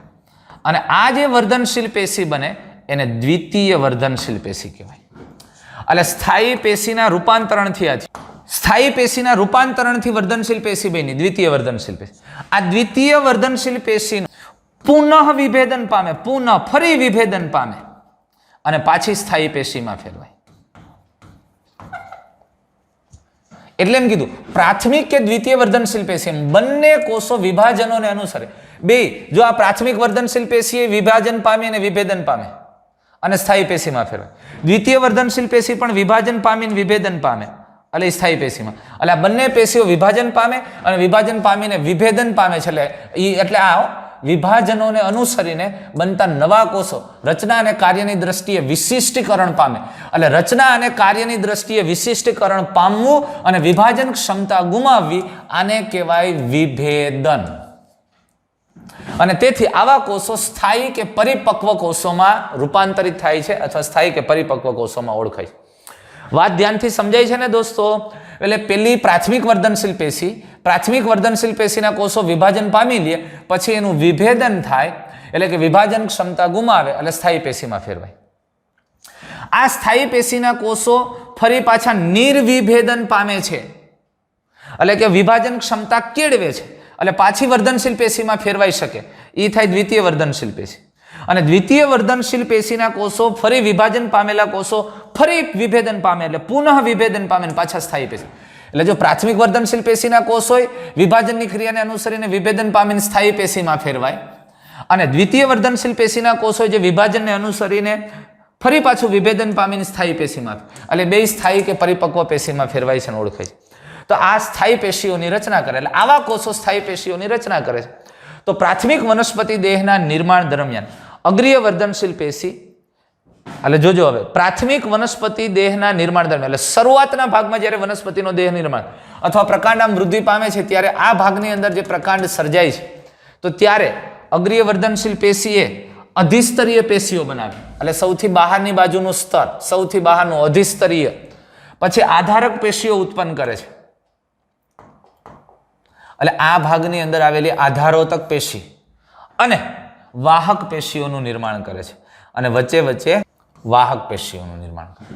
અને આ જે વર્ધનશીલ પેશી બને એને દ્વિતીય વર્ધનશીલ પેશી કહેવાય. એટલે સ્થાયી પેશીના રૂપાંતરણથી સ્થાયી પેશીના રૂપાંતરણથી વર્ધનશીલ પેશી બની દ્વિતીય વર્ધનશીલ પેશી. આ દ્વિતીય વર્ધનશીલ પેશીનું પુનઃ વિભેદન પામે, પુનઃ ફરી વિભેદન પામે અને પાછી સ્થાયી પેશીમાં ફેરવાય. એટલે એમ કીધું પ્રાથમિક કે દ્વિતીય વર્ધનશીલ પેશી બંને કોષો વિભાજનોને અનુસરે. બે, જો આ પ્રાથમિક વર્ધનશીલ પેશી વિભાજન પામી અને વિભેદન પામે અને સ્થાયી પેશીમાં ફેરવાય. દ્વિતીય વર્ધનશીલ પેશી પણ વિભાજન પામીને વિભેદન પામે એટલે સ્થાયી પેશીમાં. એટલે આ બંને પેશીઓ વિભાજન પામે અને વિભાજન પામીને વિભેદન પામે છે. એટલે આ વિભાજનોને અનુસરીને બનતા નવા કોષો રચના અને કાર્યની દ્રષ્ટિએ વિશિષ્ટીકરણ પામે. એટલે રચના અને કાર્યની દ્રષ્ટિએ વિશિષ્ટીકરણ પામવું અને વિભાજન ક્ષમતા ગુમાવવી, આને કહેવાય વિભેદન. અને તેથી આવા કોષો સ્થાયી કે પરિપક્વ કોષોમાં રૂપાંતરિત થાય છે અથવા સ્થાયી કે પરિપક્વ કોષોમાં ઓળખાય છે. વાત ધ્યાનથી સમજાય છે ને દોસ્તો? એટલે પેલી પ્રાથમિક વર્ધનશીલ પેશી, પ્રાથમિક વર્ધનશીલ પેશીના કોષો વિભાજન પામી લે પછી એનું વિભેદન થાય એટલે કે વિભાજન ક્ષમતા ગુમાવે એટલે સ્થાયી પેશીમાં ફેરવાય. આ સ્થાયી પેશીના કોષો ફરી પાછા નિર્વિભેદન પામે છે એટલે કે વિભાજન ક્ષમતા કેળવે છે એટલે પાછી વર્ધનશીલ પેશીમાં ફેરવાઈ શકે. એ થાય દ્વિતીય વર્ધનશીલ પેશી. અને દ્વિતીય વર્ધનશીલ પેશીના કોષો ફરી વિભાજન પામેલા કોષો ફરી વિભેદન પામે એટલે પુનઃ વિભેદન પામે પાછા સ્થાયી પેશી. એટલે જો પ્રાથમિક વર્ધનશીલ પેશીના કોષ હોય વિભાજનની ક્રિયાને અનુસરીને વિભેદન પામીને સ્થાયી પેશીમાં ફેરવાય અને દ્વિતીય વર્ધનશીલ પેશીના કોષ હોય જે વિભાજનને અનુસરીને ફરી પાછું વિભેદન પામીને સ્થાયી પેશીમાં, એટલે બે સ્થાયી કે પરિપક્વ પેશીમાં ફેરવાય છે અને ઓળખાય છે. તો આ સ્થાયી પેશીઓની રચના કરે એટલે આવા કોષો સ્થાયી પેશીઓની રચના કરે છે. તો પ્રાથમિક વનસ્પતિ દેહના નિર્માણ દરમિયાન અગ્રીય વર્ધનશીલ પેશી, એટલે જોજો હવે પ્રાથમિક વનસ્પતિ દેહના નિર્માણ દરમિયાન એટલે શરૂઆતના ભાગમાં જ્યારે વનસ્પતિનો દેહ નિર્માણ અથવા પ્રકાંડ આમ વૃદ્ધિ પામે છે ત્યારે આ ભાગની અંદર જે પ્રકાંડ સર્જાય છે તો ત્યારે અગ્રીય વર્ધનશીલ પેશીએ અધિસ્તરીય પેશીઓ બનાવી એટલે સૌથી બહારની બાજુનું સ્તર, સૌથી બહારનું અધિસ્તરીય, પછી આધારક પેશીઓ ઉત્પન્ન કરે છે. એટલે આ ભાગની અંદર આવેલી આધારોતક પેશી અને વાહક પેશીઓનું નિર્માણ કરે છે અને વચ્ચે વચ્ચે વાહક પેશીઓનું નિર્માણ કરે.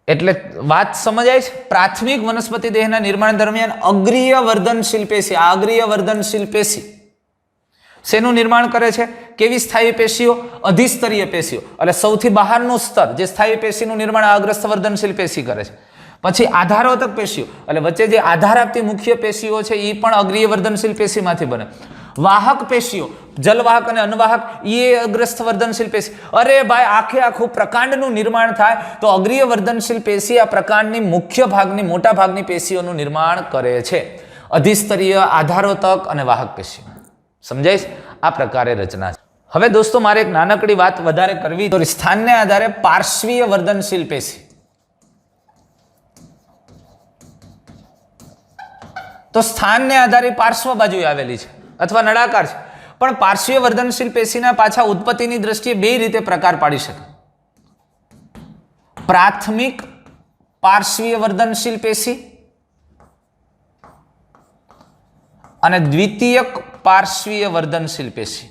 એટલે વાત સમજાય છે? પ્રાથમિક વનસ્પતિ દેહના નિર્માણ દરમિયાન અગ્રીય વર્ધનશીલ પેશી, આ અગ્રીય વર્ધનશીલ પેશી શેનું નિર્માણ કરે છે? કેવી સ્થાયી પેશીઓ? અધિસ્તરીય પેશીઓ. એટલે સૌથી બહારનું સ્તર જે સ્થાયી પેશીનું નિર્માણ અગ્રસ્થ વર્ધનશીલ પેશી કરે છે. પછી આધારોતક પેશીઓ એટલે વચ્ચે જે આધાર આપતી મુખ્ય પેશીઓ છે એ પણ અગ્રીય વર્ધનશીલ પેશીમાંથી બને. વાહક પેશીઓ, જલવાહક અને અનવાહક, એ અગ્રસ્થ વર્ધનશીલ પેશી. અરે ભાઈ, આખે આખું પ્રકાંડનું નિર્માણ થાય તો અગ્રીય વર્ધનશીલ પેશી આ પ્રકાંડની મુખ્ય ભાગની મોટા ભાગની પેશીઓનું નિર્માણ કરે છે. અધિસ્તરીય, આધારોતક અને વાહક પેશીઓ. સમજાય? આ પ્રકારે રચના છે. હવે દોસ્તો મારે એક નાનકડી વાત વધારે કરવી તો સ્થાનને આધારે પાર્શ્વીય વર્ધનશીલ પેશી. તો સ્થાનને આધારે પાર્શ્વ બાજુ આવેલી છે અથવા નળાકાર છે, પણ પાર્શ્વીય વર્ધનશીલ પેશીના પાછા ઉત્પત્તિની દ્રષ્ટિએ બે રીતે પ્રકાર પાડી શકે. પ્રાથમિક પાર્શ્વીય વર્ધનશીલ પેશી અને દ્વિતીયક પાર્શ્વીય વર્ધનશીલ પેશી.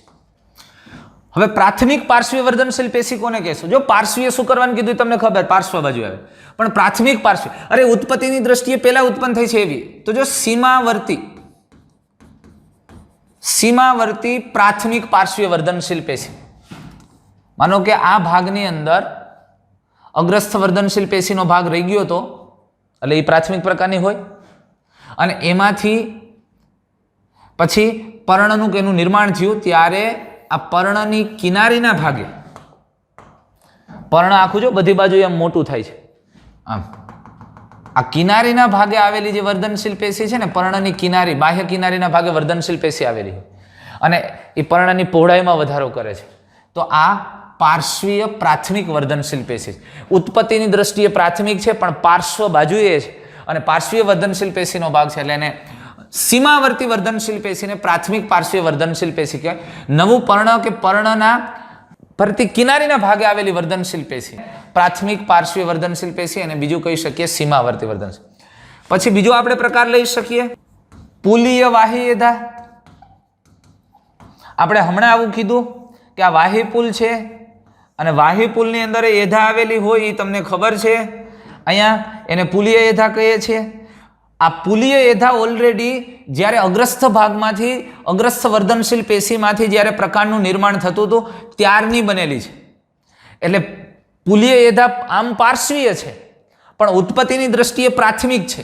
હવે પ્રાથમિક પાર્શ્વીય વર્ધનશીલ પેશી કોને કહેશું? જો પાર્શ્વીય શું કરવાનું કીધું તમને ખબર, પાર્શ્વ બાજુ આવે, પણ પ્રાથમિક પાર્શ્વ અરે ઉત્પત્તિની દ્રષ્ટિએ પહેલા ઉત્પન્ન થઈ છે એવી. તો જો સીમાવર્તી પ્રાથમિક પાર્શ્વીય વર્ધનશીલ પેશી, માનો કે આ ભાગની અંદર અગ્રસ્થ વર્ધનશીલ પેશીનો ભાગ રહી ગયો હતો, એટલે એ પ્રાથમિક પ્રકારની હોય, અને એમાંથી પછી પર્ણનું કે એનું નિર્માણ થયું ત્યારે આ પર્ણની કિનારીના ભાગે, પર્ણ આખું જો બધી બાજુ એમ મોટું થાય છે, આમ આ કિનારીના ભાગે આવેલી જે વર્ધનશીલ પેશી છે ને, પર્ણની કિનારી, બાહ્ય કિનારીના ભાગે વર્ધનશીલ પેશી આવેલી અને એ પર્ણની પહોળાઈમાં વધારો કરે છે. તો આ પાર્શ્વીય પ્રાથમિક વર્ધનશીલ પેશી ઉત્પત્તિની દ્રષ્ટિએ પ્રાથમિક છે, પણ પાર્શ્વ બાજુએ છે અને પાર્શ્વીય વર્ધનશીલ પેશીનો ભાગ છે, એટલે એને સીમાવર્તી વર્ધનશીલ પેશીને પ્રાથમિક પાર્શ્વીય વર્ધનશીલ પેશી કહેવાય. નવું પર્ણ કે પર્ણના ફરતી કિનારીના ભાગે આવેલી વર્ધનશીલ પેશી પ્રાથમિક પાર્શ્વીય વર્ધનશીલ પેશી, અને બીજું કહી શકીએ સીમાવર્તી વર્ધનશીલ. પછી બીજો આપણે પ્રકાર લઈ શકીએ પુલીય વાહી એધા. આપણે હમણાં આવું કીધું કે આ વાહી પુલ છે અને વાહી પુલની અંદર એધા આવેલી હોય એ તમને ખબર છે. અહીંયા એને પુલીય એધા કહીએ છીએ. આ પુલીય એધા ઓલરેડી જ્યારે અગ્રસ્થ ભાગમાંથી, અગ્રસ્થ વર્ધનશીલ પેશીમાંથી જ્યારે પ્રકાંડનું નિર્માણ થતું હતું ત્યારની બનેલી છે. એટલે પુલીય એધા આમ પાર્શ્વીય છે પણ ઉત્પત્તિની દ્રષ્ટિએ પ્રાથમિક છે.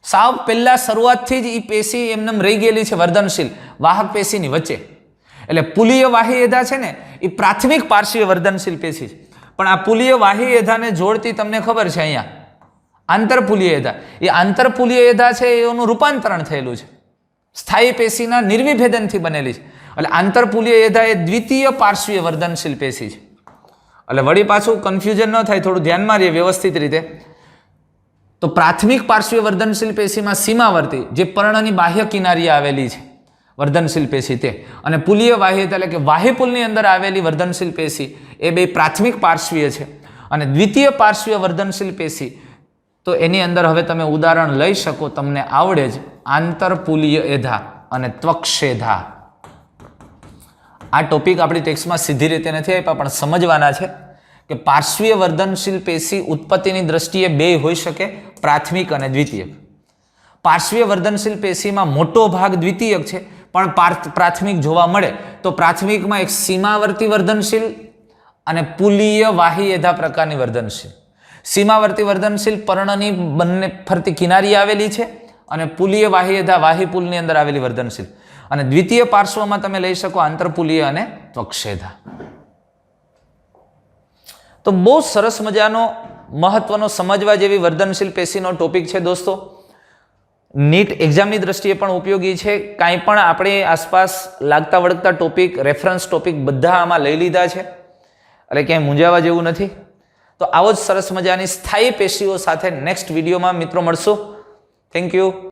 સાવ પહેલા શરૂઆતથી જ એ પેશી એમને રહી ગયેલી છે વર્ધનશીલ વાહક પેશીની વચ્ચે. એટલે પુલીય વાહી એધા છે ને એ પ્રાથમિક પાર્શ્વીય વર્ધનશીલ પેશી છે. પણ આ પુલીય વાહી એધાને જોડતી તમને ખબર છે અહીંયા આંતરપુલીય એધા. એ આંતરપુલીય એધા છે એનું રૂપાંતરણ થયેલું છે, સ્થાયી પેશીના નિર્વિભેદનથી બનેલી છે. એટલે આંતરપુલીય એધા એ દ્વિતીય પાર્શ્વીય વર્ધનશીલ પેશી છે. એટલે વળી પાછું કન્ફ્યુઝન ન થાય, થોડું ધ્યાનમાં રહીએ વ્યવસ્થિત રીતે. તો પ્રાથમિક પાર્શ્વીય વર્ધનશીલ પેશીમાં સીમાવર્તી જે પર્ણની બાહ્ય કિનારીએ આવેલી છે વર્ધનશીલ પેશી તે, અને પુલીય વાહી એટલે કે વાહીપુલની અંદર આવેલી વર્ધનશીલ પેશી એ બે પ્રાથમિક પાર્શ્વીય છે. અને દ્વિતીય પાર્શ્વીય વર્ધનશીલ પેશી તો એની અંદર હવે તમે ઉદાહરણ લઈ શકો, તમને આવડે જ, આંતરપુલીય એધા અને ત્વક્ષેધા. આ ટોપિક આપણી ટેક્સ્ટમાં સીધી રીતે નથી આપ્યા પણ સમજવાના છે કે પાર્શ્વીય વર્ધનશીલ પેશી ઉત્પત્તિની દ્રષ્ટિએ બે હોઈ શકે, પ્રાથમિક અને દ્વિતીયક. પાર્શ્વીય વર્ધનશીલ પેશીમાં મોટો ભાગ દ્વિતીયક છે પણ પ્રાથમિક જોવા મળે તો પ્રાથમિકમાં એક સીમાવર્તી વર્ધનશીલ અને પુલીય વાહી એધા પ્રકારની વર્ધનશીલ. સીમાવર્તી વર્ધનશીલ પર્ણની બંને ફરતી કિનારી આવેલી છે અને પુલીય વાહી એધા વાહી પુલની અંદર આવેલી વર્ધનશીલ. અને દ્વિતીય પાર્શ્વમાં તમે લઈ શકો આંતરપુલીય અને ત્વક્ષેધા. તો બહુ સરસ મજાનો મહત્વનો સમજવા જેવી વર્ધનશીલ પેશીનો ટોપિક છે દોસ્તો. નીટ એક્ઝામની દ્રષ્ટિએ પણ ઉપયોગી છે. કાંઈ પણ આપણે આસપાસ લાગતા વળગતા ટોપિક, રેફરન્સ ટોપિક બધા આમાં લઈ લીધા છે, એટલે ક્યાંય મૂંઝાવા જેવું નથી. તો આવો જ સરસ મજાની સ્થાયી પેશીઓ સાથે નેક્સ્ટ વિડીયોમાં મિત્રો મળશું. Thank you.